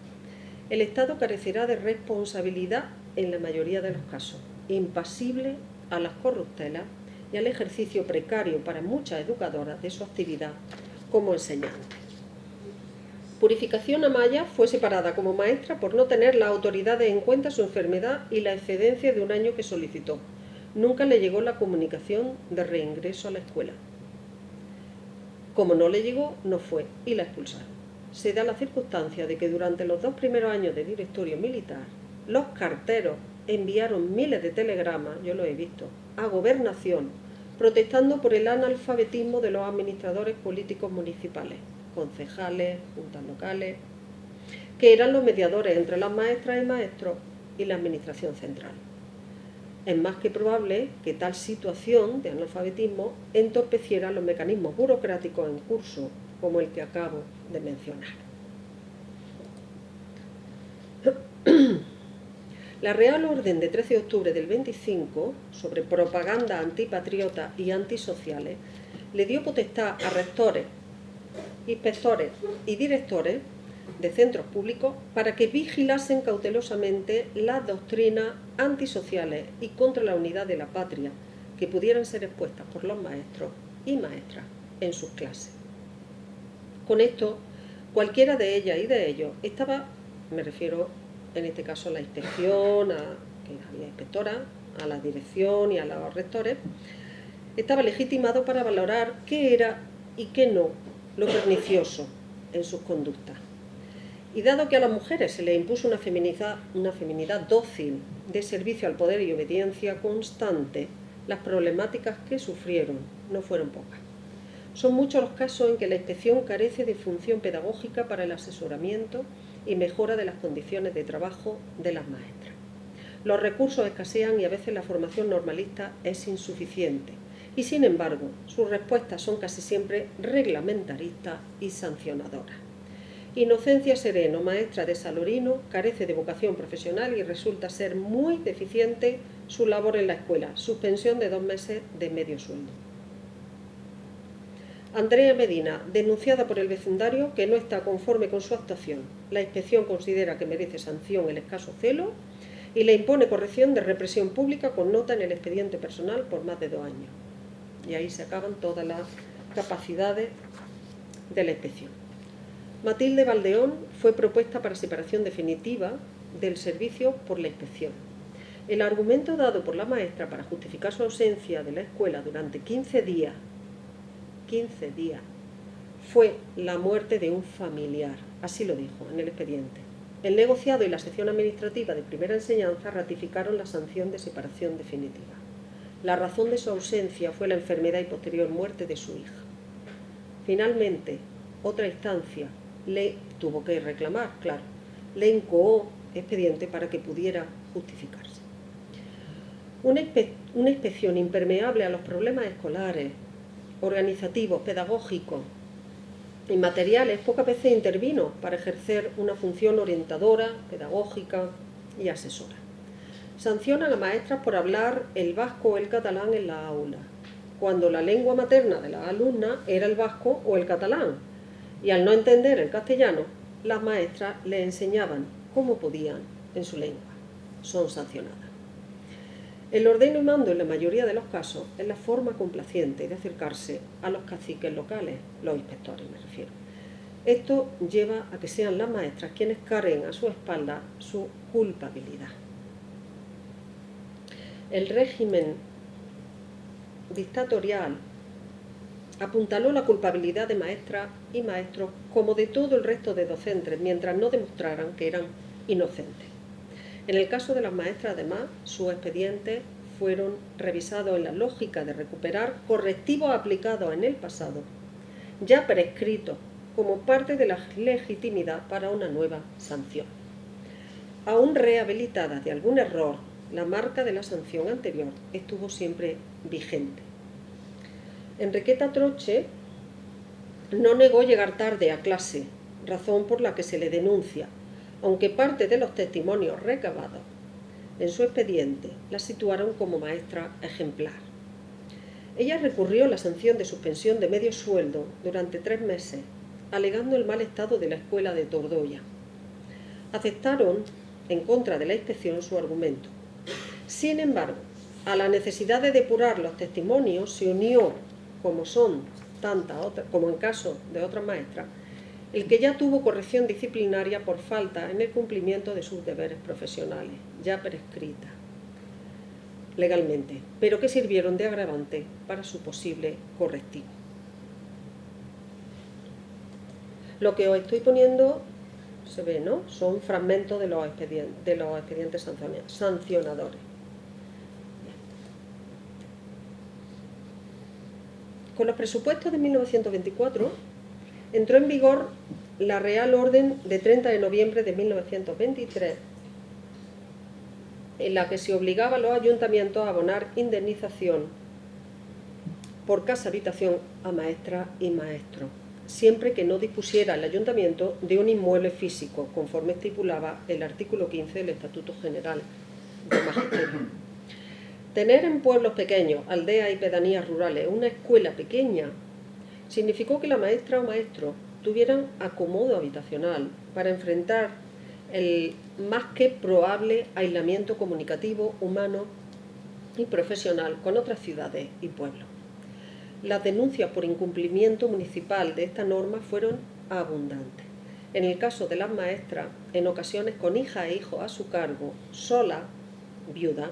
El Estado carecerá de responsabilidad en la mayoría de los casos, impasible a las corruptelas y al ejercicio precario para muchas educadoras de su actividad como enseñante. Purificación Amaya fue separada como maestra por no tener las autoridades en cuenta su enfermedad y la excedencia de un año que solicitó. Nunca le llegó la comunicación de reingreso a la escuela. Como no le llegó, no fue y la expulsaron. Se da la circunstancia de que durante los 2 primeros años de directorio militar, los carteros enviaron miles de telegramas, yo lo he visto, a Gobernación, protestando por el analfabetismo de los administradores políticos municipales, concejales, juntas locales, que eran los mediadores entre las maestras y maestros y la administración central. Es más que probable que tal situación de analfabetismo entorpeciera los mecanismos burocráticos en curso, como el que acabo de mencionar. La Real Orden de 13 de octubre del 25, sobre propaganda antipatriota y antisociales, le dio potestad a rectores, inspectores y directores de centros públicos para que vigilasen cautelosamente las doctrinas antisociales y contra la unidad de la patria que pudieran ser expuestas por los maestros y maestras en sus clases. Con esto, cualquiera de ellas y de ellos estaba, me refiero en este caso a la inspección, que había inspectora, a la dirección y a los rectores, estaba legitimado para valorar qué era y qué no lo pernicioso en sus conductas. Y dado que a las mujeres se les impuso una feminidad dócil, de servicio al poder y obediencia constante, las problemáticas que sufrieron no fueron pocas. Son muchos los casos en que la inspección carece de función pedagógica para el asesoramiento y mejora de las condiciones de trabajo de las maestras. Los recursos escasean y a veces la formación normalista es insuficiente y, sin embargo, sus respuestas son casi siempre reglamentaristas y sancionadoras. Inocencia Sereno, maestra de Salorino, carece de vocación profesional y resulta ser muy deficiente su labor en la escuela, suspensión de 2 meses de medio sueldo. Andrea Medina, denunciada por el vecindario que no está conforme con su actuación. La inspección considera que merece sanción el escaso celo y le impone corrección de represión pública con nota en el expediente personal por más de 2 años. Y ahí se acaban todas las capacidades de la inspección. Matilde Valdeón fue propuesta para separación definitiva del servicio por la inspección. El argumento dado por la maestra para justificar su ausencia de la escuela durante 15 días, fue la muerte de un familiar, así lo dijo en el expediente. El negociado y la sección administrativa de primera enseñanza ratificaron la sanción de separación definitiva. La razón de su ausencia fue la enfermedad y posterior muerte de su hija. Finalmente, otra instancia le tuvo que reclamar, claro, le incoó expediente para que pudiera justificarse. Una inspección impermeable a los problemas escolares, organizativos, pedagógicos y materiales pocas veces intervino para ejercer una función orientadora, pedagógica y asesora. Sanciona a las maestras por hablar el vasco o el catalán en la aula, cuando la lengua materna de las alumnas era el vasco o el catalán, y al no entender el castellano, las maestras le enseñaban como podían en su lengua. Son sancionadas. El ordeno y mando en la mayoría de los casos es la forma complaciente de acercarse a los caciques locales, los inspectores me refiero. Esto lleva a que sean las maestras quienes carguen a su espalda su culpabilidad. El régimen dictatorial apuntaló la culpabilidad de maestras y maestros como de todo el resto de docentes, mientras no demostraran que eran inocentes. En el caso de las maestras, además, sus expedientes fueron revisados en la lógica de recuperar correctivos aplicados en el pasado, ya prescritos, como parte de la legitimidad para una nueva sanción. Aún rehabilitada de algún error, la marca de la sanción anterior estuvo siempre vigente. Enriqueta Troche no negó llegar tarde a clase, razón por la que se le denuncia, aunque parte de los testimonios recabados en su expediente la situaron como maestra ejemplar. Ella recurrió a la sanción de suspensión de medio sueldo durante 3 meses, alegando el mal estado de la escuela de Tordoya. Aceptaron, en contra de la inspección, su argumento. Sin embargo, a la necesidad de depurar los testimonios se unió, como en caso de otras maestras, el que ya tuvo corrección disciplinaria por falta en el cumplimiento de sus deberes profesionales, ya prescrita legalmente, pero que sirvieron de agravante para su posible correctivo. Lo que os estoy poniendo, se ve, ¿no? Son fragmentos de los expedientes sancionadores. Con los presupuestos de 1924 entró en vigor la Real Orden de 30 de noviembre de 1923, en la que se obligaba a los ayuntamientos a abonar indemnización por casa-habitación a maestras y maestros, siempre que no dispusiera el ayuntamiento de un inmueble físico, conforme estipulaba el artículo 15 del Estatuto General del Magisterio. Tener en pueblos pequeños, aldeas y pedanías rurales una escuela pequeña significó que la maestra o maestro tuvieran acomodo habitacional para enfrentar el más que probable aislamiento comunicativo, humano y profesional con otras ciudades y pueblos. Las denuncias por incumplimiento municipal de esta norma fueron abundantes. En el caso de las maestras, en ocasiones con hijas e hijos a su cargo, sola, viuda,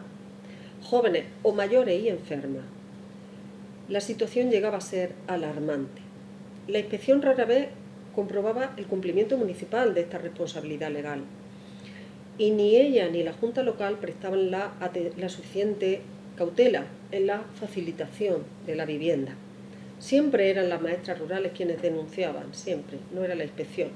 jóvenes o mayores y enfermas, la situación llegaba a ser alarmante. La inspección rara vez comprobaba el cumplimiento municipal de esta responsabilidad legal, y ni ella ni la Junta Local prestaban la suficiente cautela en la facilitación de la vivienda. Siempre eran las maestras rurales quienes denunciaban, siempre, no era la inspección.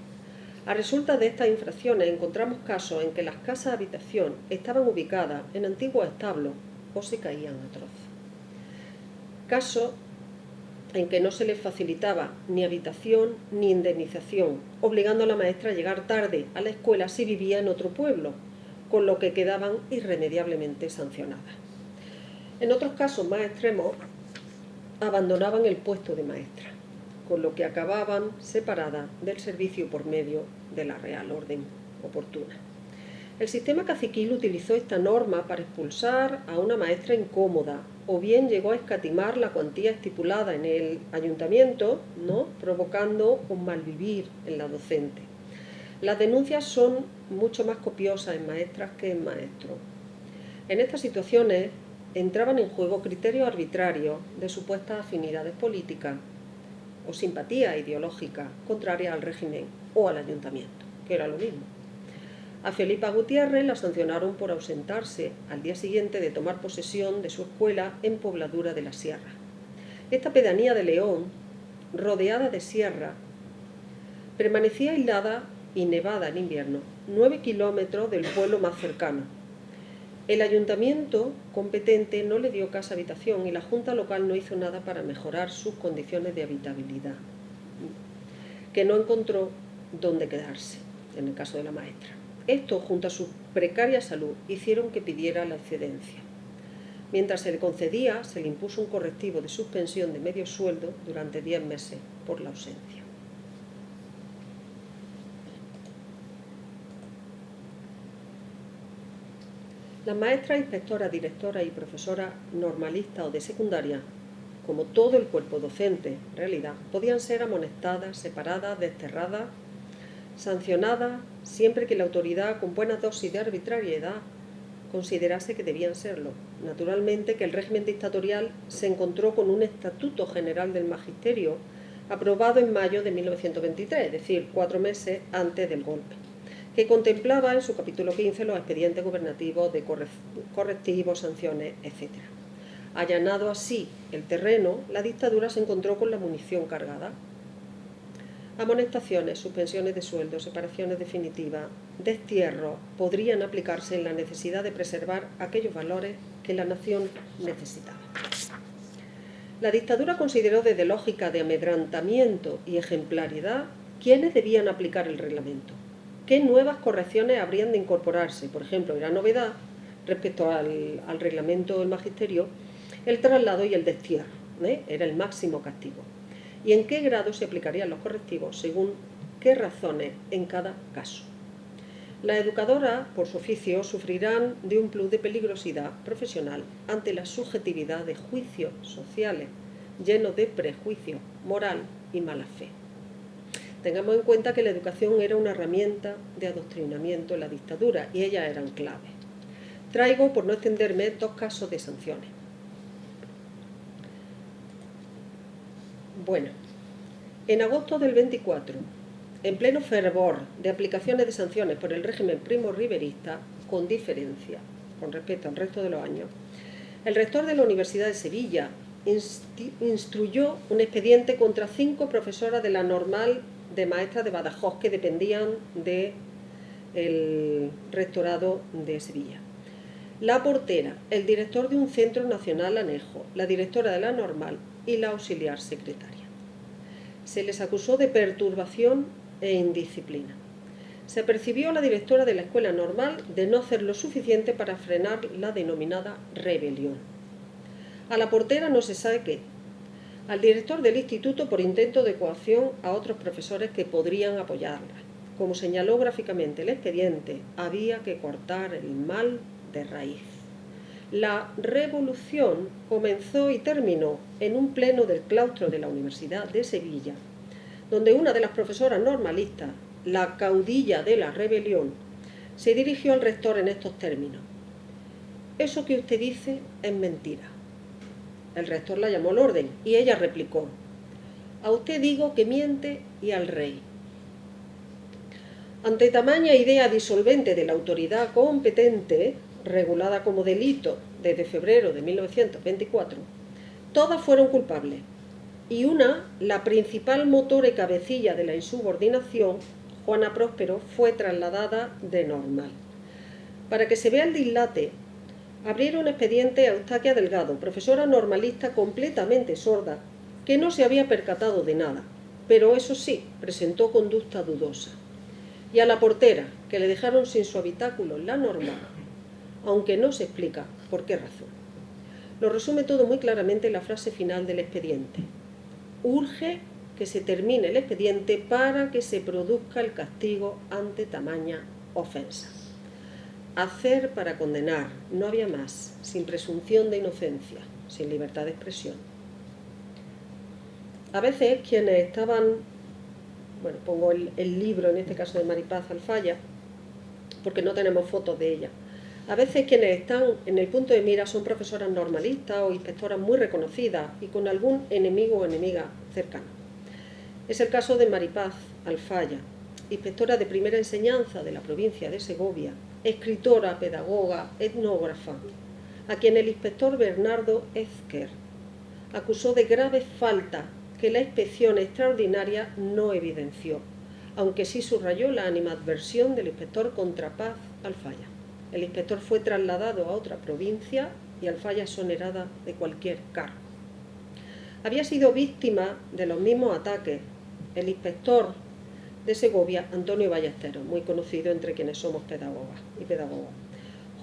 A resulta de estas infracciones encontramos casos en que las casas-habitación estaban ubicadas en antiguos establos o se caían a trozos. Casos en que no se les facilitaba ni habitación ni indemnización, obligando a la maestra a llegar tarde a la escuela si vivía en otro pueblo, con lo que quedaban irremediablemente sancionadas. En otros casos más extremos, abandonaban el puesto de maestra, con lo que acababan separadas del servicio por medio de la Real Orden oportuna. El sistema caciquil utilizó esta norma para expulsar a una maestra incómoda, o bien llegó a escatimar la cuantía estipulada en el ayuntamiento, ¿no?, provocando un malvivir en la docente. Las denuncias son mucho más copiosas en maestras que en maestros. En estas situaciones entraban en juego criterios arbitrarios de supuestas afinidades políticas o simpatía ideológica contraria al régimen o al ayuntamiento, que era lo mismo. A Felipa Gutiérrez la sancionaron por ausentarse al día siguiente de tomar posesión de su escuela en Pobladura de la Sierra. Esta pedanía de León, rodeada de sierra, permanecía aislada y nevada en invierno, 9 kilómetros del pueblo más cercano. El ayuntamiento competente no le dio casa habitación y la Junta Local no hizo nada para mejorar sus condiciones de habitabilidad, que no encontró dónde quedarse, en el caso de la maestra. Esto, junto a su precaria salud, hicieron que pidiera la excedencia. Mientras se le concedía, se le impuso un correctivo de suspensión de medio sueldo durante 10 meses por la ausencia. Las maestras, inspectoras, directoras y profesoras normalistas o de secundaria, como todo el cuerpo docente, en realidad, podían ser amonestadas, separadas, desterradas, sancionadas, siempre que la autoridad, con buena dosis de arbitrariedad, considerase que debían serlo. Naturalmente que el régimen dictatorial se encontró con un Estatuto General del Magisterio, aprobado en mayo de 1923, es decir, 4 meses antes del golpe, que contemplaba en su capítulo 15 los expedientes gubernativos de correctivos, sanciones, etc. Allanado así el terreno, la dictadura se encontró con la munición cargada. Amonestaciones, suspensiones de sueldo, separaciones definitivas, destierros podrían aplicarse en la necesidad de preservar aquellos valores que la nación necesitaba. La dictadura consideró desde lógica de amedrantamiento y ejemplaridad quiénes debían aplicar el reglamento, qué nuevas correcciones habrían de incorporarse. Por ejemplo, era novedad respecto al reglamento del magisterio el traslado y el destierro, era el máximo castigo. Y en qué grado se aplicarían los correctivos según qué razones en cada caso. Las educadoras, por su oficio, sufrirán de un plus de peligrosidad profesional ante la subjetividad de juicios sociales llenos de prejuicio, moral y mala fe. Tengamos en cuenta que la educación era una herramienta de adoctrinamiento en la dictadura y ellas eran clave. Traigo, por no extenderme, 2 casos de sanciones. Bueno, en agosto del 24, en pleno fervor de aplicaciones de sanciones por el régimen primo-riverista, con diferencia con respecto al resto de los años, el rector de la Universidad de Sevilla instruyó un expediente contra 5 profesoras de la Normal de Maestras de Badajoz que dependían del rectorado de Sevilla. La portera, el director de un centro nacional anejo, la directora de la Normal y la auxiliar secretaria. Se les acusó de perturbación e indisciplina. Se apercibió a la directora de la escuela normal de no hacer lo suficiente para frenar la denominada rebelión. A la portera no se sabe qué. Al director del instituto por intento de coacción a otros profesores que podrían apoyarla. Como señaló gráficamente el expediente, había que cortar el mal de raíz. La revolución comenzó y terminó en un pleno del claustro de la Universidad de Sevilla, donde una de las profesoras normalistas, la caudilla de la rebelión, se dirigió al rector en estos términos: «Eso que usted dice es mentira». El rector la llamó al orden y ella replicó: «A usted digo que miente y al rey». Ante tamaña idea disolvente de la autoridad competente, regulada como delito desde febrero de 1924, todas fueron culpables, y una, la principal motora y cabecilla de la insubordinación, Juana Próspero, fue trasladada de Normal. Para que se vea el dislate, abrieron expediente a Eustaquia Delgado, profesora normalista completamente sorda, que no se había percatado de nada, pero eso sí, presentó conducta dudosa, y a la portera, que le dejaron sin su habitáculo en la Normal, aunque no se explica por qué razón. Lo resume todo muy claramente la frase final del expediente: urge que se termine el expediente para que se produzca el castigo ante tamaña ofensa. hacer para condenar, no había más, sin presunción de inocencia, sin libertad de expresión. A veces quienes estaban, bueno, pongo el libro, en este caso de Maripaz Alfaya, porque no tenemos fotos de ella. A veces quienes están en el punto de mira son profesoras normalistas o inspectoras muy reconocidas y con algún enemigo o enemiga cercano. Es el caso de Maripaz Alfaya, inspectora de primera enseñanza de la provincia de Segovia, escritora, pedagoga, etnógrafa, a quien el inspector Bernardo Ezquer acusó de graves faltas que la inspección extraordinaria no evidenció, aunque sí subrayó la animadversión del inspector contra Paz Alfaya. El inspector fue trasladado a otra provincia y Alfaya exonerada de cualquier cargo. Había sido víctima de los mismos ataques el inspector de Segovia, Antonio Ballesteros, muy conocido entre quienes somos pedagogas y pedagogos.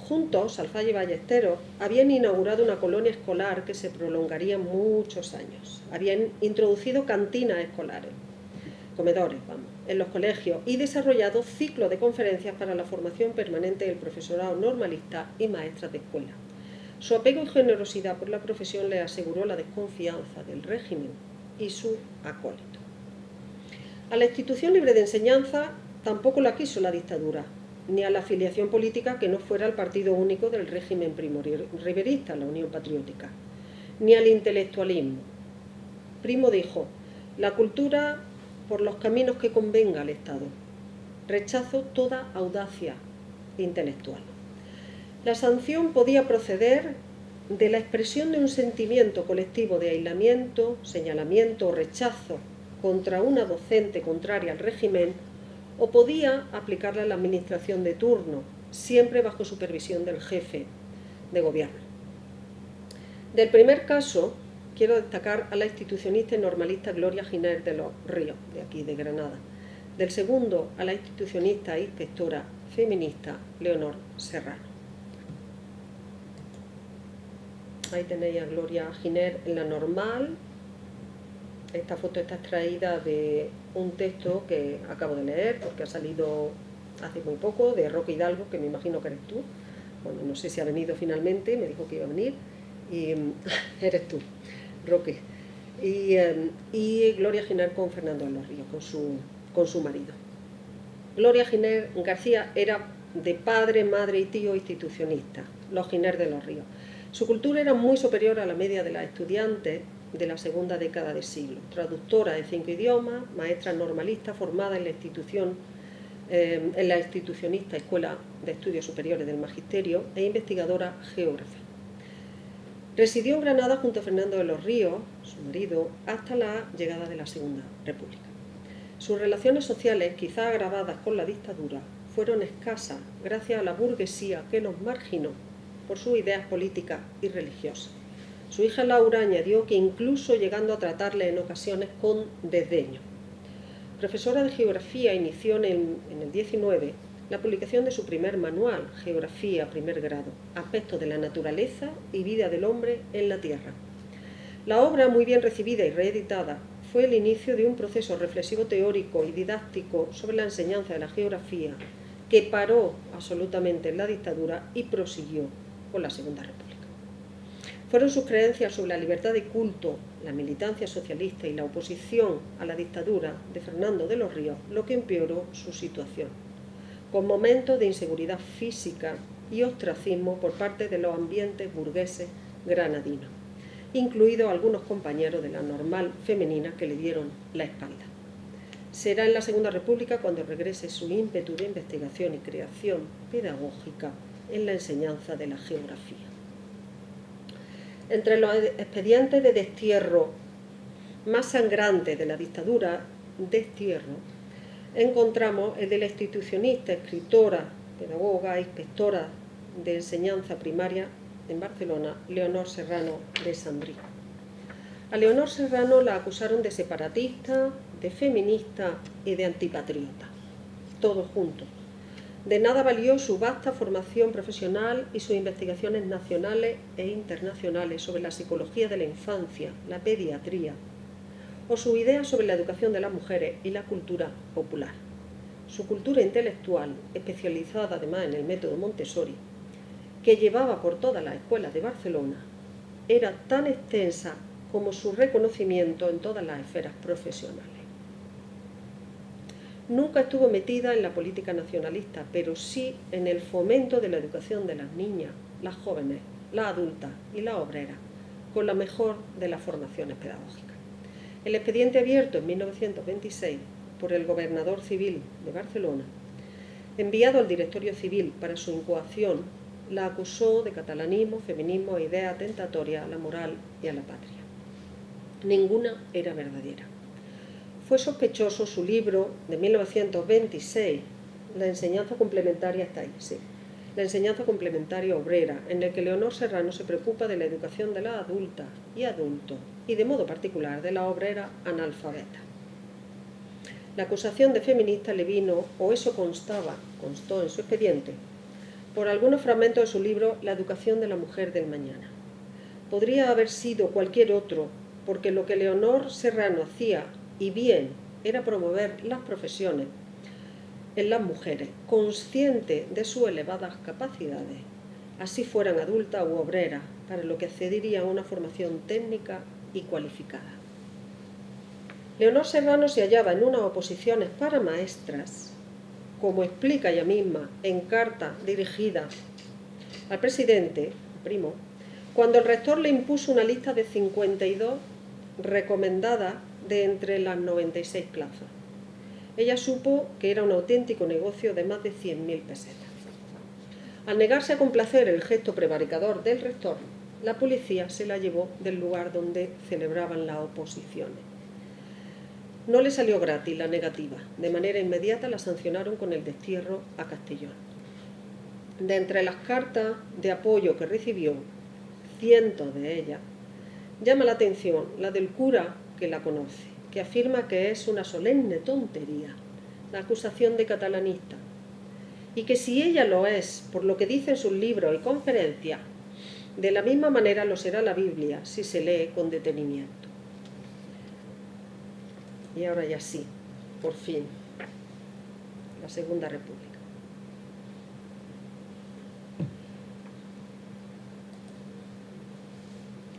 Juntos, Alfaya y Ballesteros habían inaugurado una colonia escolar que se prolongaría muchos años. Habían introducido cantinas escolares, comedores, en los colegios y desarrollado ciclos de conferencias para la formación permanente del profesorado normalista y maestras de escuela. Su apego y generosidad por la profesión le aseguró la desconfianza del régimen y su acólito. A la institución libre de enseñanza tampoco la quiso la dictadura, ni a la afiliación política que no fuera el partido único del régimen Primo Riverista, la Unión Patriótica, ni al intelectualismo. Primo dijo: la cultura por los caminos que convenga al Estado. Rechazo toda audacia intelectual. La sanción podía proceder de la expresión de un sentimiento colectivo de aislamiento, señalamiento o rechazo contra una docente contraria al régimen, o podía aplicarla a la administración de turno, siempre bajo supervisión del jefe de gobierno. Del primer caso, quiero destacar a la institucionista y normalista Gloria Giner de los Ríos, de aquí, de Granada. Del segundo, a la institucionista e inspectora feminista Leonor Serrano. Ahí tenéis a Gloria Giner en la normal. Esta foto está extraída de un texto que acabo de leer, porque ha salido hace muy poco, de Roque Hidalgo, que me imagino que eres tú. Bueno, no sé si ha venido finalmente, me dijo que iba a venir, y eres tú, Roque. Y Gloria Giner con Fernando de los Ríos, con su marido. Gloria Giner García era de padre, madre y tío institucionista, los Giner de los Ríos. Su cultura era muy superior a la media de las estudiantes de la segunda década de siglo. Traductora de 5 idiomas, maestra normalista formada en la institucionista Escuela de Estudios Superiores del Magisterio e investigadora geógrafa. Residió en Granada junto a Fernando de los Ríos, su marido, hasta la llegada de la Segunda República. Sus relaciones sociales, quizá agravadas con la dictadura, fueron escasas gracias a la burguesía que los marginó por sus ideas políticas y religiosas. Su hija Laura añadió que incluso llegando a tratarle en ocasiones con desdeño. Profesora de geografía, inició en el 19 la publicación de su primer manual, Geografía, primer grado, aspectos de la naturaleza y vida del hombre en la Tierra. La obra, muy bien recibida y reeditada, fue el inicio de un proceso reflexivo teórico y didáctico sobre la enseñanza de la geografía que paró absolutamente en la dictadura y prosiguió con la Segunda República. Fueron sus creencias sobre la libertad de culto, la militancia socialista y la oposición a la dictadura de Fernando de los Ríos lo que empeoró su situación, con momentos de inseguridad física y ostracismo por parte de los ambientes burgueses granadinos, incluidos algunos compañeros de la normal femenina que le dieron la espalda. Será en la Segunda República cuando regrese su ímpetu de investigación y creación pedagógica en la enseñanza de la geografía. Entre los expedientes de destierro más sangrantes de la dictadura, encontramos el de la institucionista, escritora, pedagoga e inspectora de enseñanza primaria en Barcelona, Leonor Serrano de Sambrí. A Leonor Serrano la acusaron de separatista, de feminista y de antipatriota, todos juntos. De nada valió su vasta formación profesional y sus investigaciones nacionales e internacionales sobre la psicología de la infancia, la pediatría, o sus ideas sobre la educación de las mujeres y la cultura popular. su cultura intelectual, especializada además en el método Montessori, que llevaba por todas las escuelas de Barcelona, era tan extensa como su reconocimiento en todas las esferas profesionales. Nunca estuvo metida en la política nacionalista, pero sí en el fomento de la educación de las niñas, las jóvenes, las adultas y las obreras, con la mejor de las formaciones pedagógicas. El expediente abierto en 1926 por el gobernador civil de Barcelona, enviado al directorio civil para su incoación, la acusó de catalanismo, feminismo e ideas atentatorias a la moral y a la patria. Ninguna era verdadera. Fue sospechoso su libro de 1926, La enseñanza complementaria, está ahí, sí, La enseñanza complementaria obrera, en el que Leonor Serrano se preocupa de la educación de las adultas y adultos, y de modo particular de las obreras analfabetas. La acusación de feminista le vino, o eso constó en su expediente, por algunos fragmentos de su libro La educación de la mujer del mañana. Podría haber sido cualquier otro, porque lo que Leonor Serrano hacía, y bien, era promover las profesiones en las mujeres, consciente de sus elevadas capacidades, así fueran adultas u obreras, para lo que accederían a una formación técnica y cualificada. Leonor Serrano se hallaba en unas oposiciones para maestras, como explica ella misma en carta dirigida al presidente, primo, cuando el rector le impuso una lista de 52 recomendadas de entre las 96 plazas. Ella supo que era un auténtico negocio de más de 100.000 pesetas. Al negarse a complacer el gesto prevaricador del rector, la policía se la llevó del lugar donde celebraban las oposiciones. No le salió gratis la negativa. De manera inmediata la sancionaron con el destierro a Castellón. De entre las cartas de apoyo que recibió, cientos de ellas, llama la atención la del cura que la conoce, que afirma que es una solemne tontería la acusación de catalanista, y que si ella lo es por lo que dice en sus libros y conferencias, de la misma manera lo será la Biblia si se lee con detenimiento. Y ahora ya sí, por fin, la Segunda República.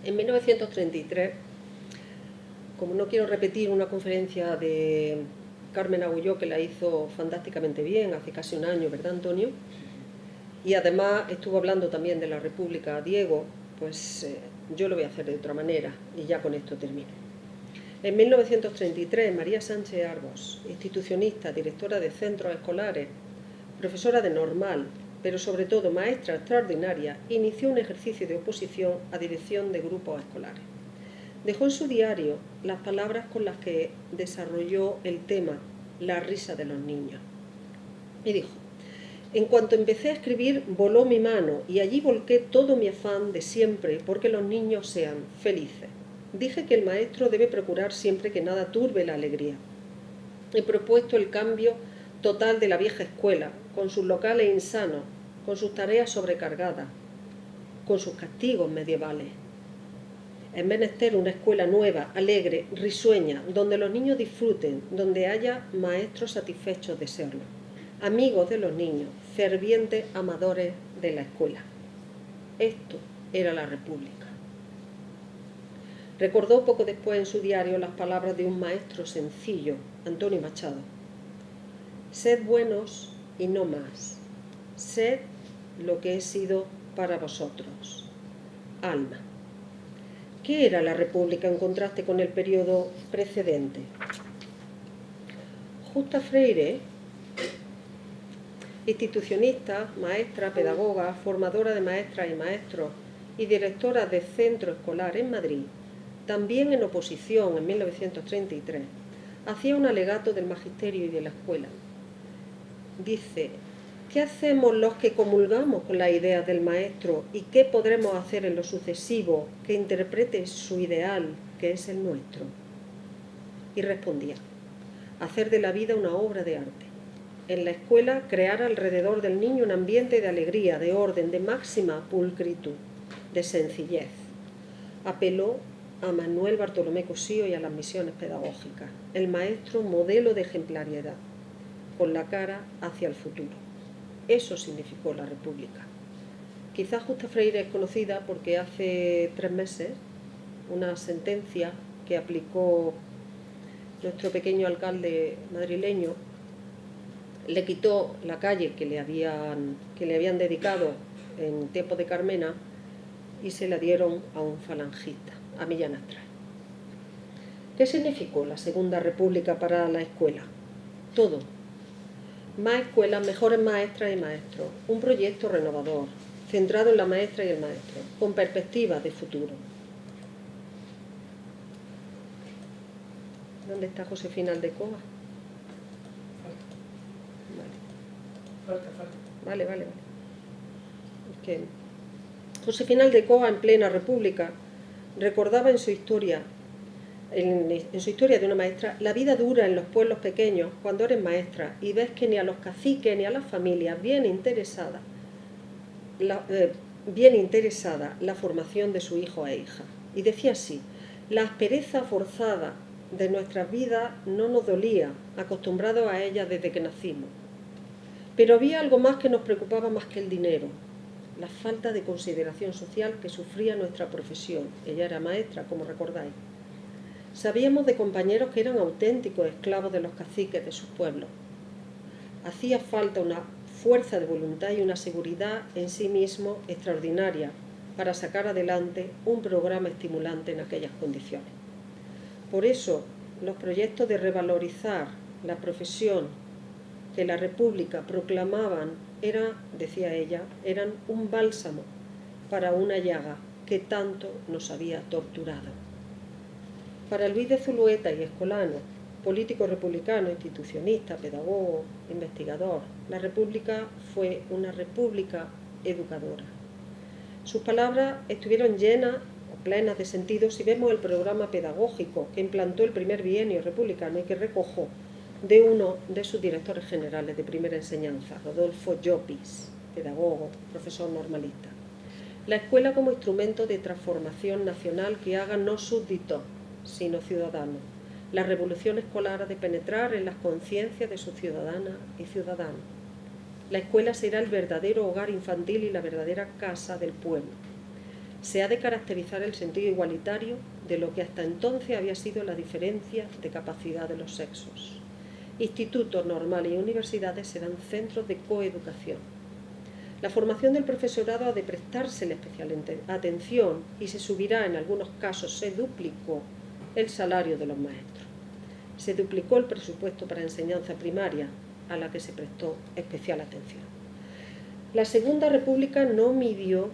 En 1933, como no quiero repetir una conferencia de Carmen Agulló, que la hizo fantásticamente bien hace casi un año, ¿verdad, Antonio? Y además estuvo hablando también de la República Diego, pues yo lo voy a hacer de otra manera y ya con esto termino. En 1933, María Sánchez Arbos, institucionista, directora de centros escolares, profesora de normal, pero sobre todo maestra extraordinaria, inició un ejercicio de oposición a dirección de grupos escolares. Dejó en su diario las palabras con las que desarrolló el tema La risa de los niños. Y dijo: en cuanto empecé a escribir, voló mi mano y allí volqué todo mi afán de siempre porque los niños sean felices. Dije que el maestro debe procurar siempre que nada turbe la alegría. He propuesto el cambio total de la vieja escuela, con sus locales insanos, con sus tareas sobrecargadas, con sus castigos medievales. Es menester una escuela nueva, alegre, risueña, donde los niños disfruten, donde haya maestros satisfechos de serlo, amigos de los niños, fervientes amadores de la escuela. Esto era la República. Recordó poco después en su diario las palabras de un maestro sencillo, Antonio Machado: sed buenos y no más, sed lo que he sido para vosotros, alma. ¿Qué era la República en contraste con el periodo precedente? Justa Freire, institucionista, maestra, pedagoga, formadora de maestras y maestros y directora de centro escolar en Madrid, también en oposición en 1933, hacía un alegato del magisterio y de la escuela. Dice: ¿qué hacemos los que comulgamos con las ideas del maestro y qué podremos hacer en lo sucesivo que interprete su ideal, que es el nuestro? Y respondía: hacer de la vida una obra de arte. En la escuela, crear alrededor del niño un ambiente de alegría, de orden, de máxima pulcritud, de sencillez. Apeló a Manuel Bartolomé Cosío y a las misiones pedagógicas, el maestro modelo de ejemplaridad. con la cara hacia el futuro. Eso significó la República. Quizás Justa Freire es conocida porque hace 3 meses una sentencia que aplicó nuestro pequeño alcalde madrileño le quitó la calle que le habían dedicado en tiempos de Carmena y se la dieron a un falangista, a Millán Astral. ¿Qué significó la Segunda República para la escuela? Todo. Más escuelas, mejores maestras y maestros, un proyecto renovador, centrado en la maestra y el maestro, con perspectivas de futuro. ¿Dónde está Josefina Aldecoa? Vale. Es que Josefina Aldecoa, en plena República, recordaba en su historia de una maestra, la vida dura en los pueblos pequeños cuando eres maestra y ves que ni a los caciques ni a las familias bien interesada la formación de su hijo e hija. Y decía así: la aspereza forzada de nuestras vidas no nos dolía, acostumbrados a ella desde que nacimos. Pero había algo más que nos preocupaba más que el dinero: la falta de consideración social que sufría nuestra profesión. Ella era maestra, como recordáis. Sabíamos de compañeros que eran auténticos esclavos de los caciques de sus pueblos. Hacía falta una fuerza de voluntad y una seguridad en sí mismo extraordinaria para sacar adelante un programa estimulante en aquellas condiciones. Por eso, los proyectos de revalorizar la profesión que la República proclamaban decía ella, eran un bálsamo para una llaga que tanto nos había torturado. Para Luis de Zulueta y Escolano, político republicano, institucionista, pedagogo, investigador, la República fue una república educadora. Sus palabras estuvieron llenas o plenas de sentido si vemos el programa pedagógico que implantó el primer bienio republicano y que recogió de uno de sus directores generales de primera enseñanza, Rodolfo Llopis, pedagogo, profesor normalista. La escuela como instrumento de transformación nacional que haga no súbditos, sino ciudadanos. La revolución escolar ha de penetrar en las conciencias de sus ciudadanas y ciudadanos. La escuela será el verdadero hogar infantil y la verdadera casa del pueblo. Se ha de caracterizar el sentido igualitario de lo que hasta entonces había sido la diferencia de capacidad de los sexos. Institutos normales y universidades serán centros de coeducación. La formación del profesorado ha de prestársele especial atención y se subirá, en algunos casos se duplicó, el salario de los maestros. Se duplicó el presupuesto para enseñanza primaria, a la que se prestó especial atención. La Segunda República no midió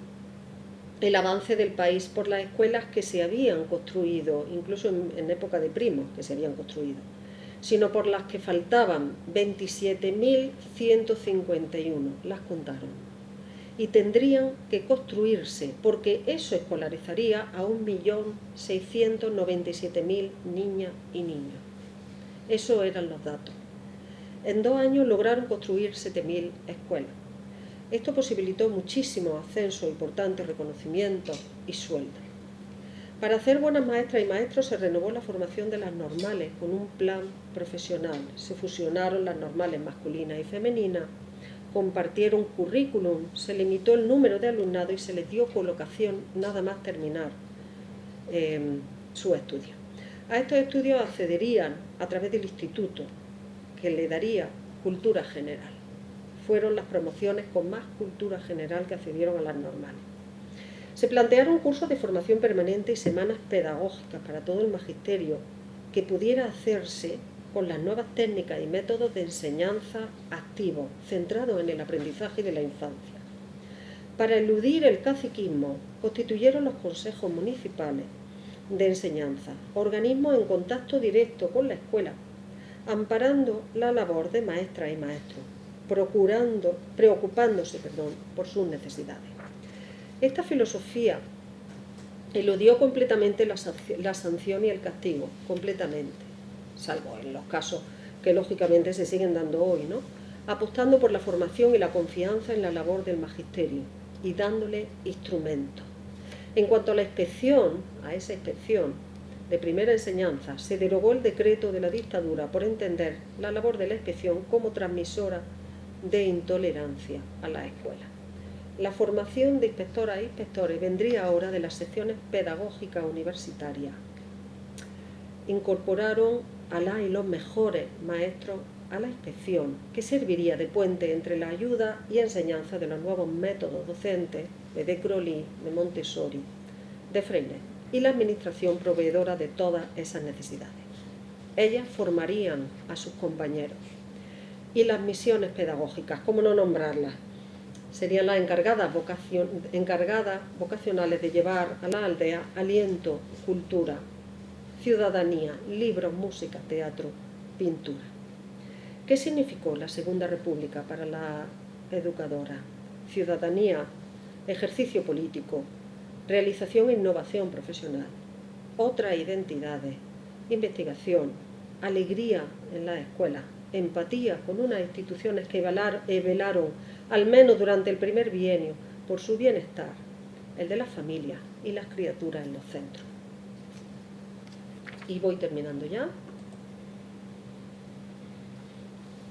el avance del país por las escuelas que se habían construido, incluso en época de Primo, que se habían construido, sino por las que faltaban, 27.151, las contaron. Y tendrían que construirse, porque eso escolarizaría a 1.697.000 niñas y niños. Esos eran los datos. En 2 años lograron construir 7.000 escuelas. Esto posibilitó muchísimos ascensos y, por tanto, reconocimientos y sueldos. Para hacer buenas maestras y maestros se renovó la formación de las normales con un plan profesional. Se fusionaron las normales masculinas y femeninas, compartieron currículum, se limitó el número de alumnado y se les dio colocación nada más terminar sus estudios. A estos estudios accederían a través del instituto, que le daría cultura general. Fueron las promociones con más cultura general que accedieron a las normales. Se plantearon cursos de formación permanente y semanas pedagógicas para todo el magisterio que pudiera hacerse con las nuevas técnicas y métodos de enseñanza activos, centrados en el aprendizaje de la infancia. Para eludir el caciquismo, constituyeron los consejos municipales de enseñanza, organismos en contacto directo con la escuela, amparando la labor de maestras y maestros, preocupándose por sus necesidades. Esta filosofía eludió completamente la sanción y el castigo, completamente, salvo en los casos que lógicamente se siguen dando hoy, ¿no? Apostando por la formación y la confianza en la labor del magisterio y dándole instrumentos. En cuanto a la inspección, de primera enseñanza, se derogó el decreto de la dictadura por entender la labor de la inspección como transmisora de intolerancia a la escuela. La formación de inspectoras e inspectores vendría ahora de las secciones pedagógicas universitarias. Incorporaron a las y los mejores maestros a la inspección, que serviría de puente entre la ayuda y enseñanza de los nuevos métodos docentes de Crolí, de Montessori, de Freinet, y la administración proveedora de todas esas necesidades. Ellas formarían a sus compañeros. Y las misiones pedagógicas, ¿cómo no nombrarlas? Serían las encargadas vocacionales de llevar a la aldea aliento, cultura, ciudadanía, libros, música, teatro, pintura. ¿Qué significó la Segunda República para la educadora? Ciudadanía, ejercicio político, realización e innovación profesional, otras identidades, investigación, alegría en la escuela, empatía con unas instituciones que velaron, al menos durante el primer bienio, por su bienestar, el de las familias y las criaturas en los centros. Y voy terminando ya.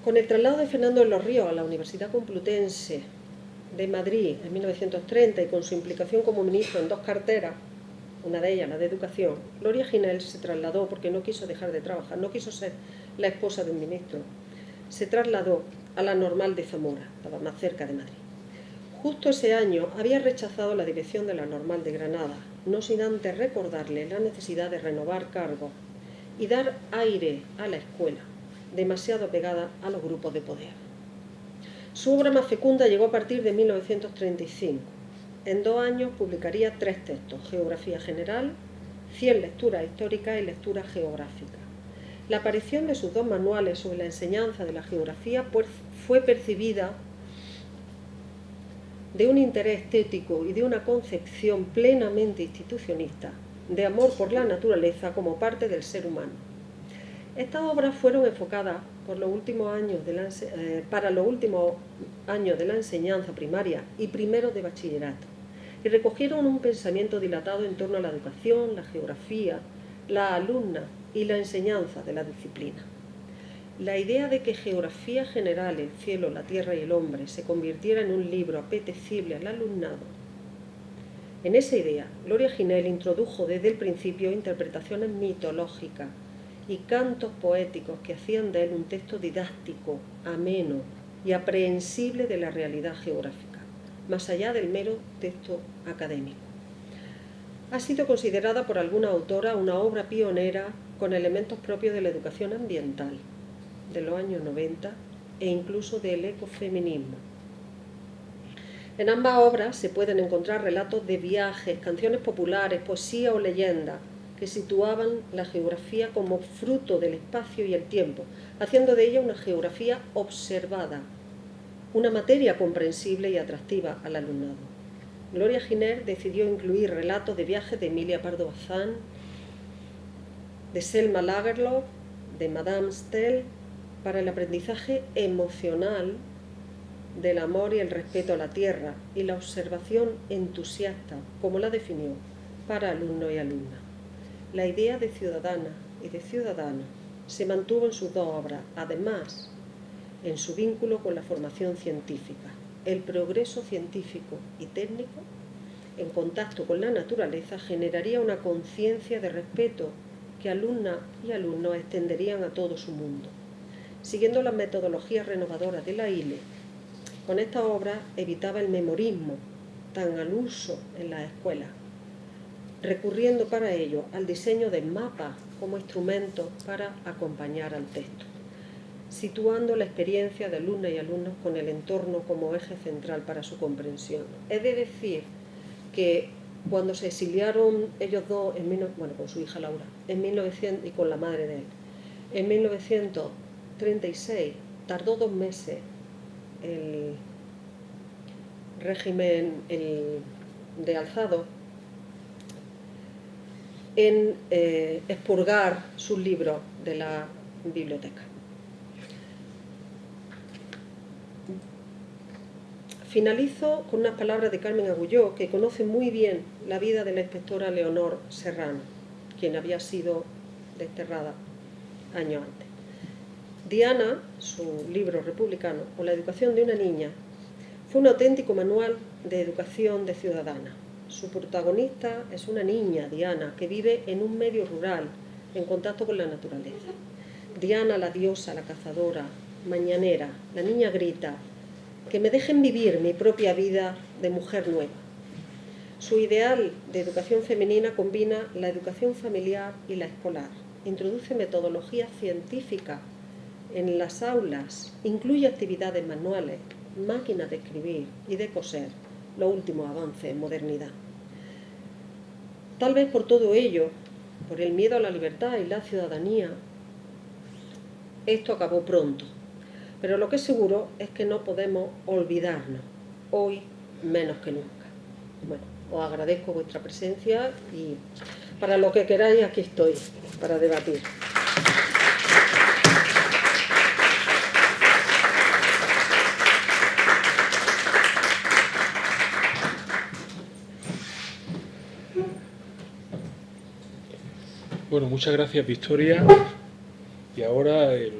Con el traslado de Fernando de los Ríos a la Universidad Complutense de Madrid en 1930 y con su implicación como ministro en dos carteras, una de ellas la de Educación, Gloria Ginell se trasladó porque no quiso dejar de trabajar, no quiso ser la esposa de un ministro. Se trasladó a la Normal de Zamora, estaba más cerca de Madrid. Justo ese año había rechazado la dirección de la Normal de Granada, no sin antes recordarle la necesidad de renovar cargos y dar aire a la escuela, demasiado pegada a los grupos de poder. Su obra más fecunda llegó a partir de 1935. En 2 años publicaría 3 textos: Geografía General, 100 lecturas históricas y lectura geográfica. La aparición de sus 2 manuales sobre la enseñanza de la geografía fue percibida de un interés estético y de una concepción plenamente institucionista de amor por la naturaleza como parte del ser humano. Estas obras fueron enfocadas para los últimos años de la enseñanza primaria y primero de bachillerato, y recogieron un pensamiento dilatado en torno a la educación, la geografía, la alumna y la enseñanza de la disciplina. La idea de que Geografía General, el cielo, la tierra y el hombre, se convirtiera en un libro apetecible al alumnado. En esa idea, Gloria Ginell introdujo desde el principio interpretaciones mitológicas y cantos poéticos que hacían de él un texto didáctico, ameno y aprehensible de la realidad geográfica, más allá del mero texto académico. Ha sido considerada por alguna autora una obra pionera con elementos propios de la educación ambiental de los años 90 e incluso del ecofeminismo. En ambas obras se pueden encontrar relatos de viajes, canciones populares, poesía o leyendas que situaban la geografía como fruto del espacio y el tiempo, haciendo de ella una geografía observada, una materia comprensible y atractiva al alumnado. Gloria Ginell decidió incluir relatos de viajes de Emilia Pardo Bazán, de Selma Lagerlöf, de Madame Stel, para el aprendizaje emocional del amor y el respeto a la tierra y la observación entusiasta, como la definió, para alumnos y alumnas. La idea de ciudadana y de ciudadano se mantuvo en sus 2 obras, además en su vínculo con la formación científica. El progreso científico y técnico, en contacto con la naturaleza, generaría una conciencia de respeto que alumnas y alumnos extenderían a todo su mundo. Siguiendo las metodologías renovadoras de la ILE, con esta obra evitaba el memorismo tan al uso en las escuelas, recurriendo para ello al diseño de mapas como instrumento para acompañar al texto, situando la experiencia de alumnas y alumnos con el entorno como eje central para su comprensión. Es de decir que cuando se exiliaron ellos dos, con su hija Laura, en 1900, y con la madre de él, en 1936, tardó 2 meses el régimen de Alzado en expurgar sus libros de la biblioteca. Finalizo con unas palabras de Carmen Agulló, que conoce muy bien la vida de la inspectora Leonor Serrano. quien había sido desterrada años antes. Diana, su libro republicano, o la educación de una niña, fue un auténtico manual de educación de ciudadana. Su protagonista es una niña, Diana, que vive en un medio rural, en contacto con la naturaleza. Diana, la diosa, la cazadora, mañanera, la niña grita, que me dejen vivir mi propia vida de mujer nueva. Su ideal de educación femenina combina la educación familiar y la escolar. Introduce metodología científica en las aulas, incluye actividades manuales, máquinas de escribir y de coser, los últimos avances en modernidad. Tal vez por todo ello, por el miedo a la libertad y la ciudadanía, esto acabó pronto. Pero lo que es seguro es que no podemos olvidarnos, hoy menos que nunca. Bueno, os agradezco vuestra presencia y para lo que queráis aquí estoy, para debatir. Bueno, muchas gracias, Victoria. Y ahora, el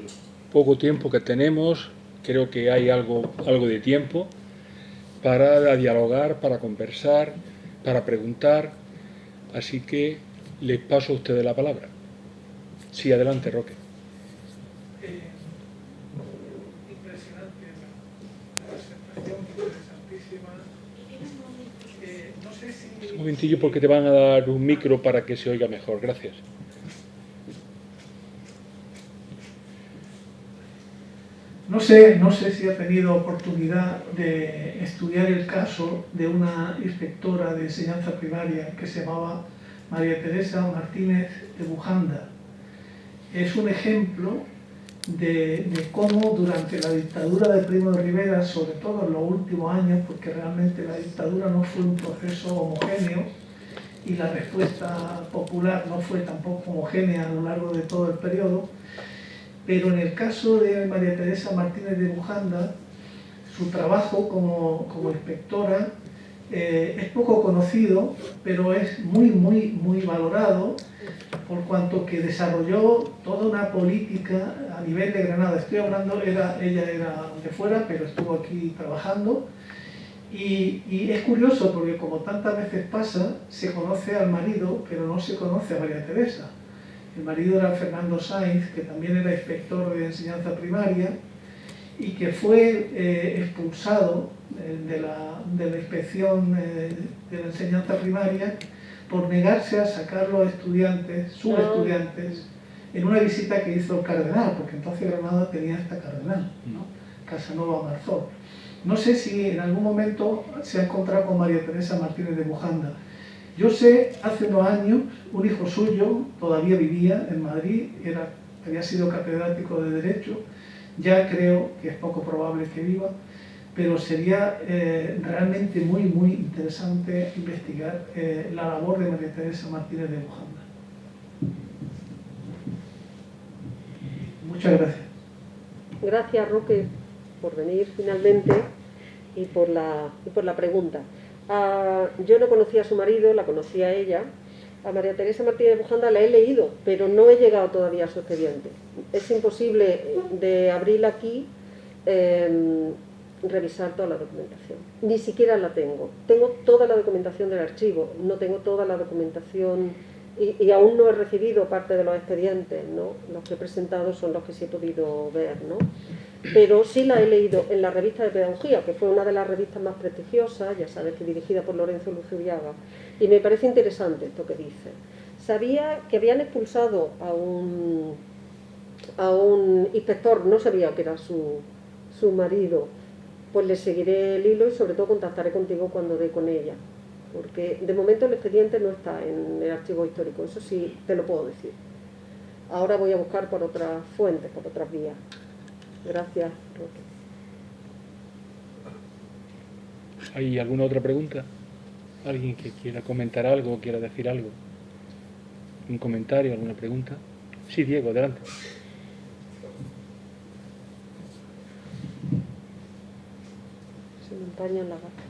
poco tiempo que tenemos, creo que hay algo de tiempo para dialogar, para conversar, para preguntar. Así que les paso a ustedes la palabra. Sí, adelante, Roque. Impresionante la presentación, interesantísima. No sé si... Un momentillo porque te van a dar un micro para que se oiga mejor. Gracias. No sé si ha tenido oportunidad de estudiar el caso de una inspectora de enseñanza primaria que se llamaba María Teresa Martínez de Bujanda. Es un ejemplo de cómo durante la dictadura de Primo de Rivera, sobre todo en los últimos años, porque realmente la dictadura no fue un proceso homogéneo y la respuesta popular no fue tampoco homogénea a lo largo de todo el periodo, pero en el caso de María Teresa Martínez de Bujanda, su trabajo como inspectora es poco conocido, pero es muy valorado, por cuanto que desarrolló toda una política a nivel de Granada. Estoy hablando, ella era de fuera, pero estuvo aquí trabajando. Y es curioso porque, como tantas veces pasa, se conoce al marido, pero no se conoce a María Teresa. El marido era Fernando Sainz, que también era inspector de enseñanza primaria y que fue expulsado de la inspección de la enseñanza primaria por negarse a sacar los estudiantes, sus estudiantes, en una visita que hizo el cardenal, porque entonces Granada tenía esta cardenal, ¿no? Casanova Marzó. No sé si en algún momento se ha encontrado con María Teresa Martínez de Bujanda. Yo sé, hace unos años, un hijo suyo todavía vivía en Madrid, había sido catedrático de Derecho, ya creo que es poco probable que viva, pero sería realmente muy interesante investigar la labor de María Teresa Martínez de Bujanda. Muchas gracias. Gracias, Roque, por venir finalmente y por la pregunta. Yo no conocía a su marido, la conocía a ella. A María Teresa Martínez de Bujanda la he leído, pero no he llegado todavía a su expediente. Es imposible de abrir aquí, revisar toda la documentación. Ni siquiera la tengo. Tengo toda la documentación del archivo, no tengo toda la documentación y aún no he recibido parte de los expedientes, ¿no? Los que he presentado son los que sí he podido ver, ¿no? Pero sí la he leído en la revista de Pedagogía, que fue una de las revistas más prestigiosas, ya sabes, que dirigida por Lorenzo Luzuriaga, y me parece interesante esto que dice. Sabía que habían expulsado a un inspector, no sabía que era su marido, pues le seguiré el hilo y sobre todo contactaré contigo cuando dé con ella, porque de momento el expediente no está en el archivo histórico, eso sí te lo puedo decir. Ahora voy a buscar por otras fuentes, por otras vías. Gracias, Roque. ¿Hay alguna otra pregunta? ¿Alguien que quiera comentar algo, quiera decir algo? ¿Un comentario, alguna pregunta? Sí, Diego, adelante. Se me empañan las gafas.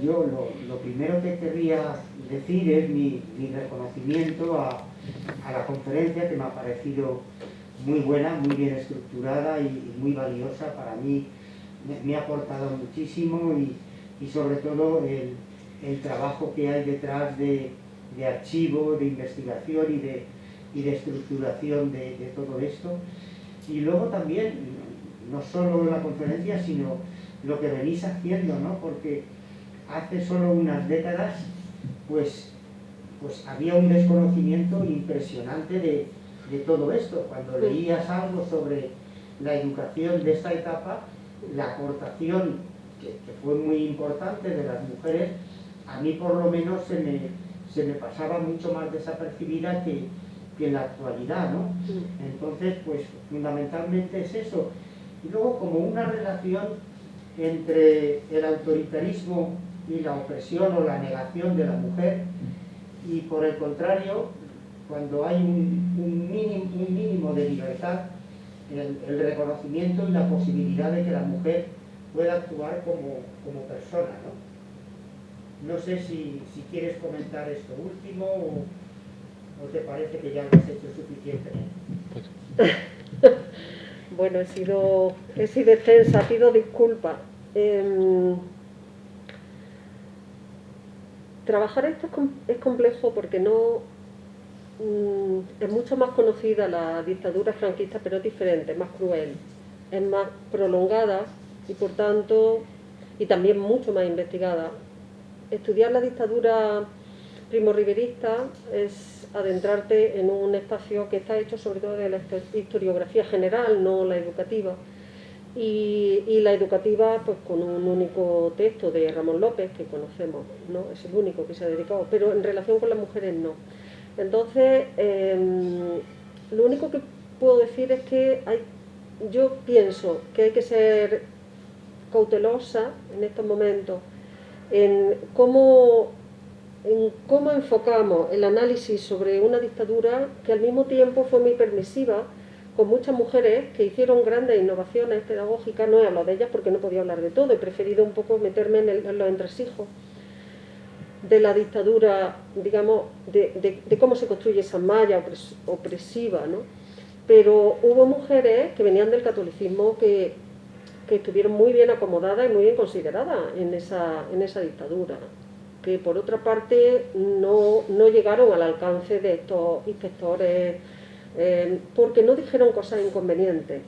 yo lo primero que querría decir es mi reconocimiento a la conferencia, que me ha parecido muy buena, muy bien estructurada y muy valiosa. Para mí me ha aportado muchísimo y sobre todo el trabajo que hay detrás de archivo, de investigación y de estructuración de todo esto. Y luego también, no solo la conferencia, sino lo que venís haciendo, ¿no? Porque hace solo unas décadas pues había un desconocimiento impresionante de todo esto. Cuando leías algo sobre la educación de esta etapa, la aportación, que fue muy importante, de las mujeres, a mí por lo menos se me pasaba mucho más desapercibida que en la actualidad, ¿no? Entonces, pues fundamentalmente es eso. Y luego como una relación entre el autoritarismo y la opresión o la negación de la mujer, y por el contrario, cuando hay un mínimo de libertad, el reconocimiento y la posibilidad de que la mujer pueda actuar como persona, ¿no? No sé si quieres comentar esto último o te parece que ya lo has hecho suficientemente. Bueno, he sido extensa, pido disculpas. Trabajar esto es complejo porque es mucho más conocida la dictadura franquista, pero es diferente, es más cruel, es más prolongada y por tanto, y también mucho más investigada. Estudiar la dictadura primo-riverista es adentrarte en un espacio que está hecho sobre todo de la historiografía general, no la educativa. Y la educativa, pues con un único texto de Ramón López, que conocemos, ¿no? Es el único que se ha dedicado, pero en relación con las mujeres no. Entonces, lo único que puedo decir es que yo pienso que hay que ser cautelosa en estos momentos en cómo enfocamos el análisis sobre una dictadura que al mismo tiempo fue muy permisiva, con muchas mujeres que hicieron grandes innovaciones pedagógicas. No he hablado de ellas porque no podía hablar de todo, he preferido un poco meterme en los entresijos de la dictadura, digamos, de cómo se construye esa malla opresiva, ¿no? Pero hubo mujeres que venían del catolicismo que estuvieron muy bien acomodadas y muy bien consideradas en esa dictadura, que por otra parte no llegaron al alcance de estos inspectores, porque no dijeron cosas inconvenientes,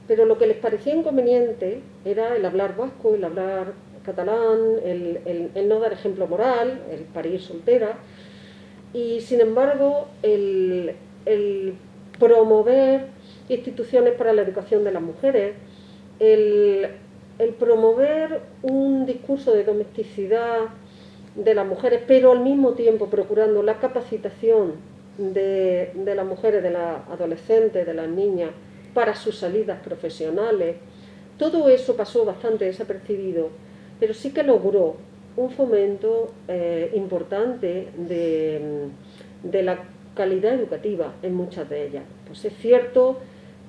pero lo que les parecía inconveniente era el hablar vasco, el hablar catalán, el no dar ejemplo moral, el parir soltera, y sin embargo el promover instituciones para la educación de las mujeres, el promover un discurso de domesticidad de las mujeres, pero al mismo tiempo procurando la capacitación de las mujeres, de las adolescentes, de las niñas, para sus salidas profesionales. Todo eso pasó bastante desapercibido, pero sí que logró un fomento importante de la calidad educativa en muchas de ellas. Pues es cierto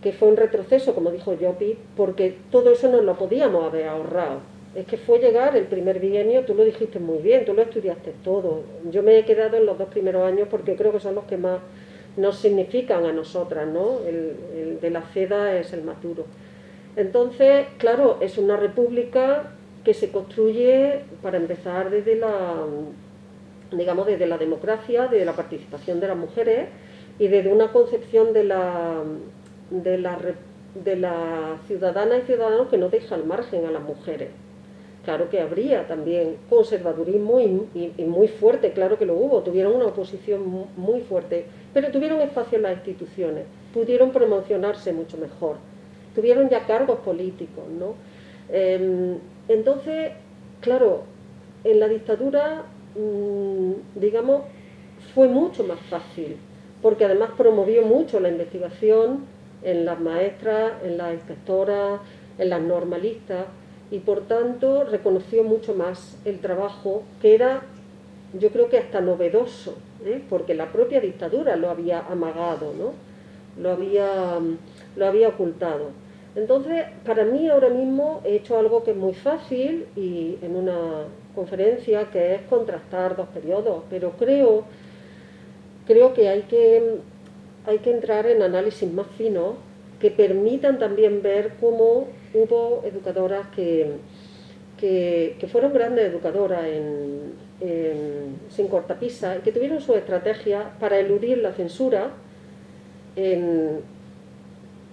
que fue un retroceso, como dijo Llopis, porque todo eso nos lo podíamos haber ahorrado. Es que fue llegar el primer bienio, tú lo dijiste muy bien, tú lo estudiaste todo. Yo me he quedado en los 2 primeros años porque creo que son los que más nos significan a nosotras, ¿no? El de la CEDA es el más duro. Entonces, claro, es una república que se construye, para empezar, desde la democracia, de la participación de las mujeres y desde una concepción de la ciudadana y ciudadanos que no deja al margen a las mujeres. Claro que habría también conservadurismo y muy fuerte, claro que lo hubo, tuvieron una oposición muy fuerte, pero tuvieron espacio en las instituciones, pudieron promocionarse mucho mejor, tuvieron ya cargos políticos, ¿no? Entonces, claro, en la dictadura, digamos, fue mucho más fácil, porque además promovió mucho la investigación en las maestras, en las inspectoras, en las normalistas, y por tanto reconoció mucho más el trabajo, que era, yo creo que hasta novedoso, porque la propia dictadura lo había amagado, ¿no? Lo había ocultado. Entonces, para mí ahora mismo he hecho algo que es muy fácil y conferencia, que es contrastar dos periodos, pero creo que hay que entrar en análisis más finos que permitan también ver cómo hubo educadoras que fueron grandes educadoras sin cortapisa y que tuvieron su estrategia para eludir la censura en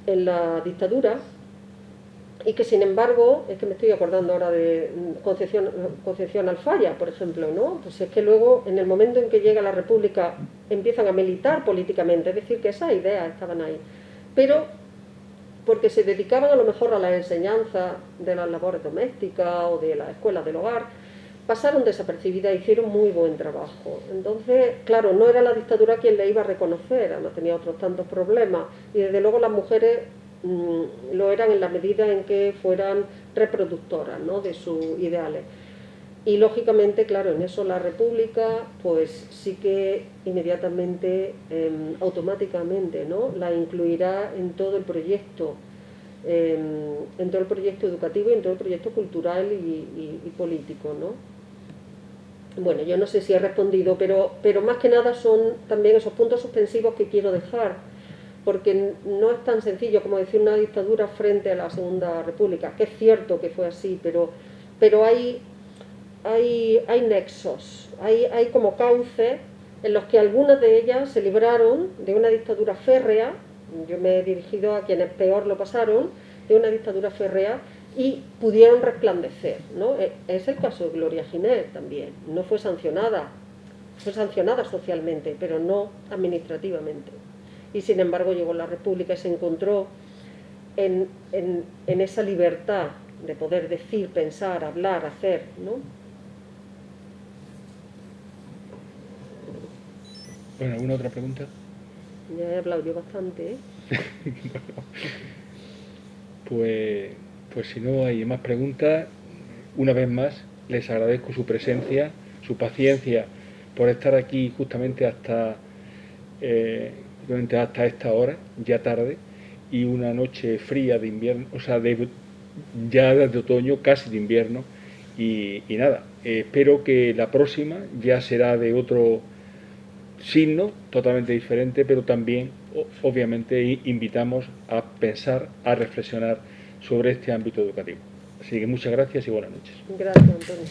la dictadura, y que sin embargo, es que me estoy acordando ahora de Concepción Alfaya, por ejemplo, ¿no? Pues es que luego, en el momento en que llega la República, empiezan a militar políticamente, es decir, que esas ideas estaban ahí, pero porque se dedicaban a lo mejor a la enseñanza de las labores domésticas o de las escuelas del hogar, pasaron desapercibidas e hicieron muy buen trabajo. Entonces, claro, no era la dictadura quien le iba a reconocer, además tenía otros tantos problemas, y desde luego las mujeres lo eran en la medida en que fueran reproductoras, ¿no?, de sus ideales. Y lógicamente, claro, en eso la República pues sí que inmediatamente, automáticamente, ¿no?, la incluirá en todo el proyecto, educativo y en todo el proyecto cultural y político, ¿no? Bueno, yo no sé si he respondido, pero más que nada son también esos puntos suspensivos que quiero dejar, porque no es tan sencillo como decir una dictadura frente a la Segunda República, que es cierto que fue así, pero hay nexos, hay como cauces en los que algunas de ellas se libraron de una dictadura férrea. Yo me he dirigido a quienes peor lo pasaron, de una dictadura férrea, y pudieron resplandecer, ¿no? Es el caso de Gloria Ginés también. No fue sancionada, fue sancionada socialmente, pero no administrativamente. Y sin embargo llegó la República y se encontró en esa libertad de poder decir, pensar, hablar, hacer, ¿no? Bueno, ¿alguna otra pregunta? Ya he hablado yo bastante, ¿eh? Bueno, pues si no hay más preguntas, una vez más les agradezco su presencia, su paciencia por estar aquí justamente hasta esta hora, ya tarde, y una noche fría de invierno, o sea, ya de otoño, casi de invierno, y nada, espero que la próxima ya será de otro signo totalmente diferente, pero también obviamente invitamos a pensar, a reflexionar sobre este ámbito educativo. Así que muchas gracias y buenas noches. Gracias, Antonio.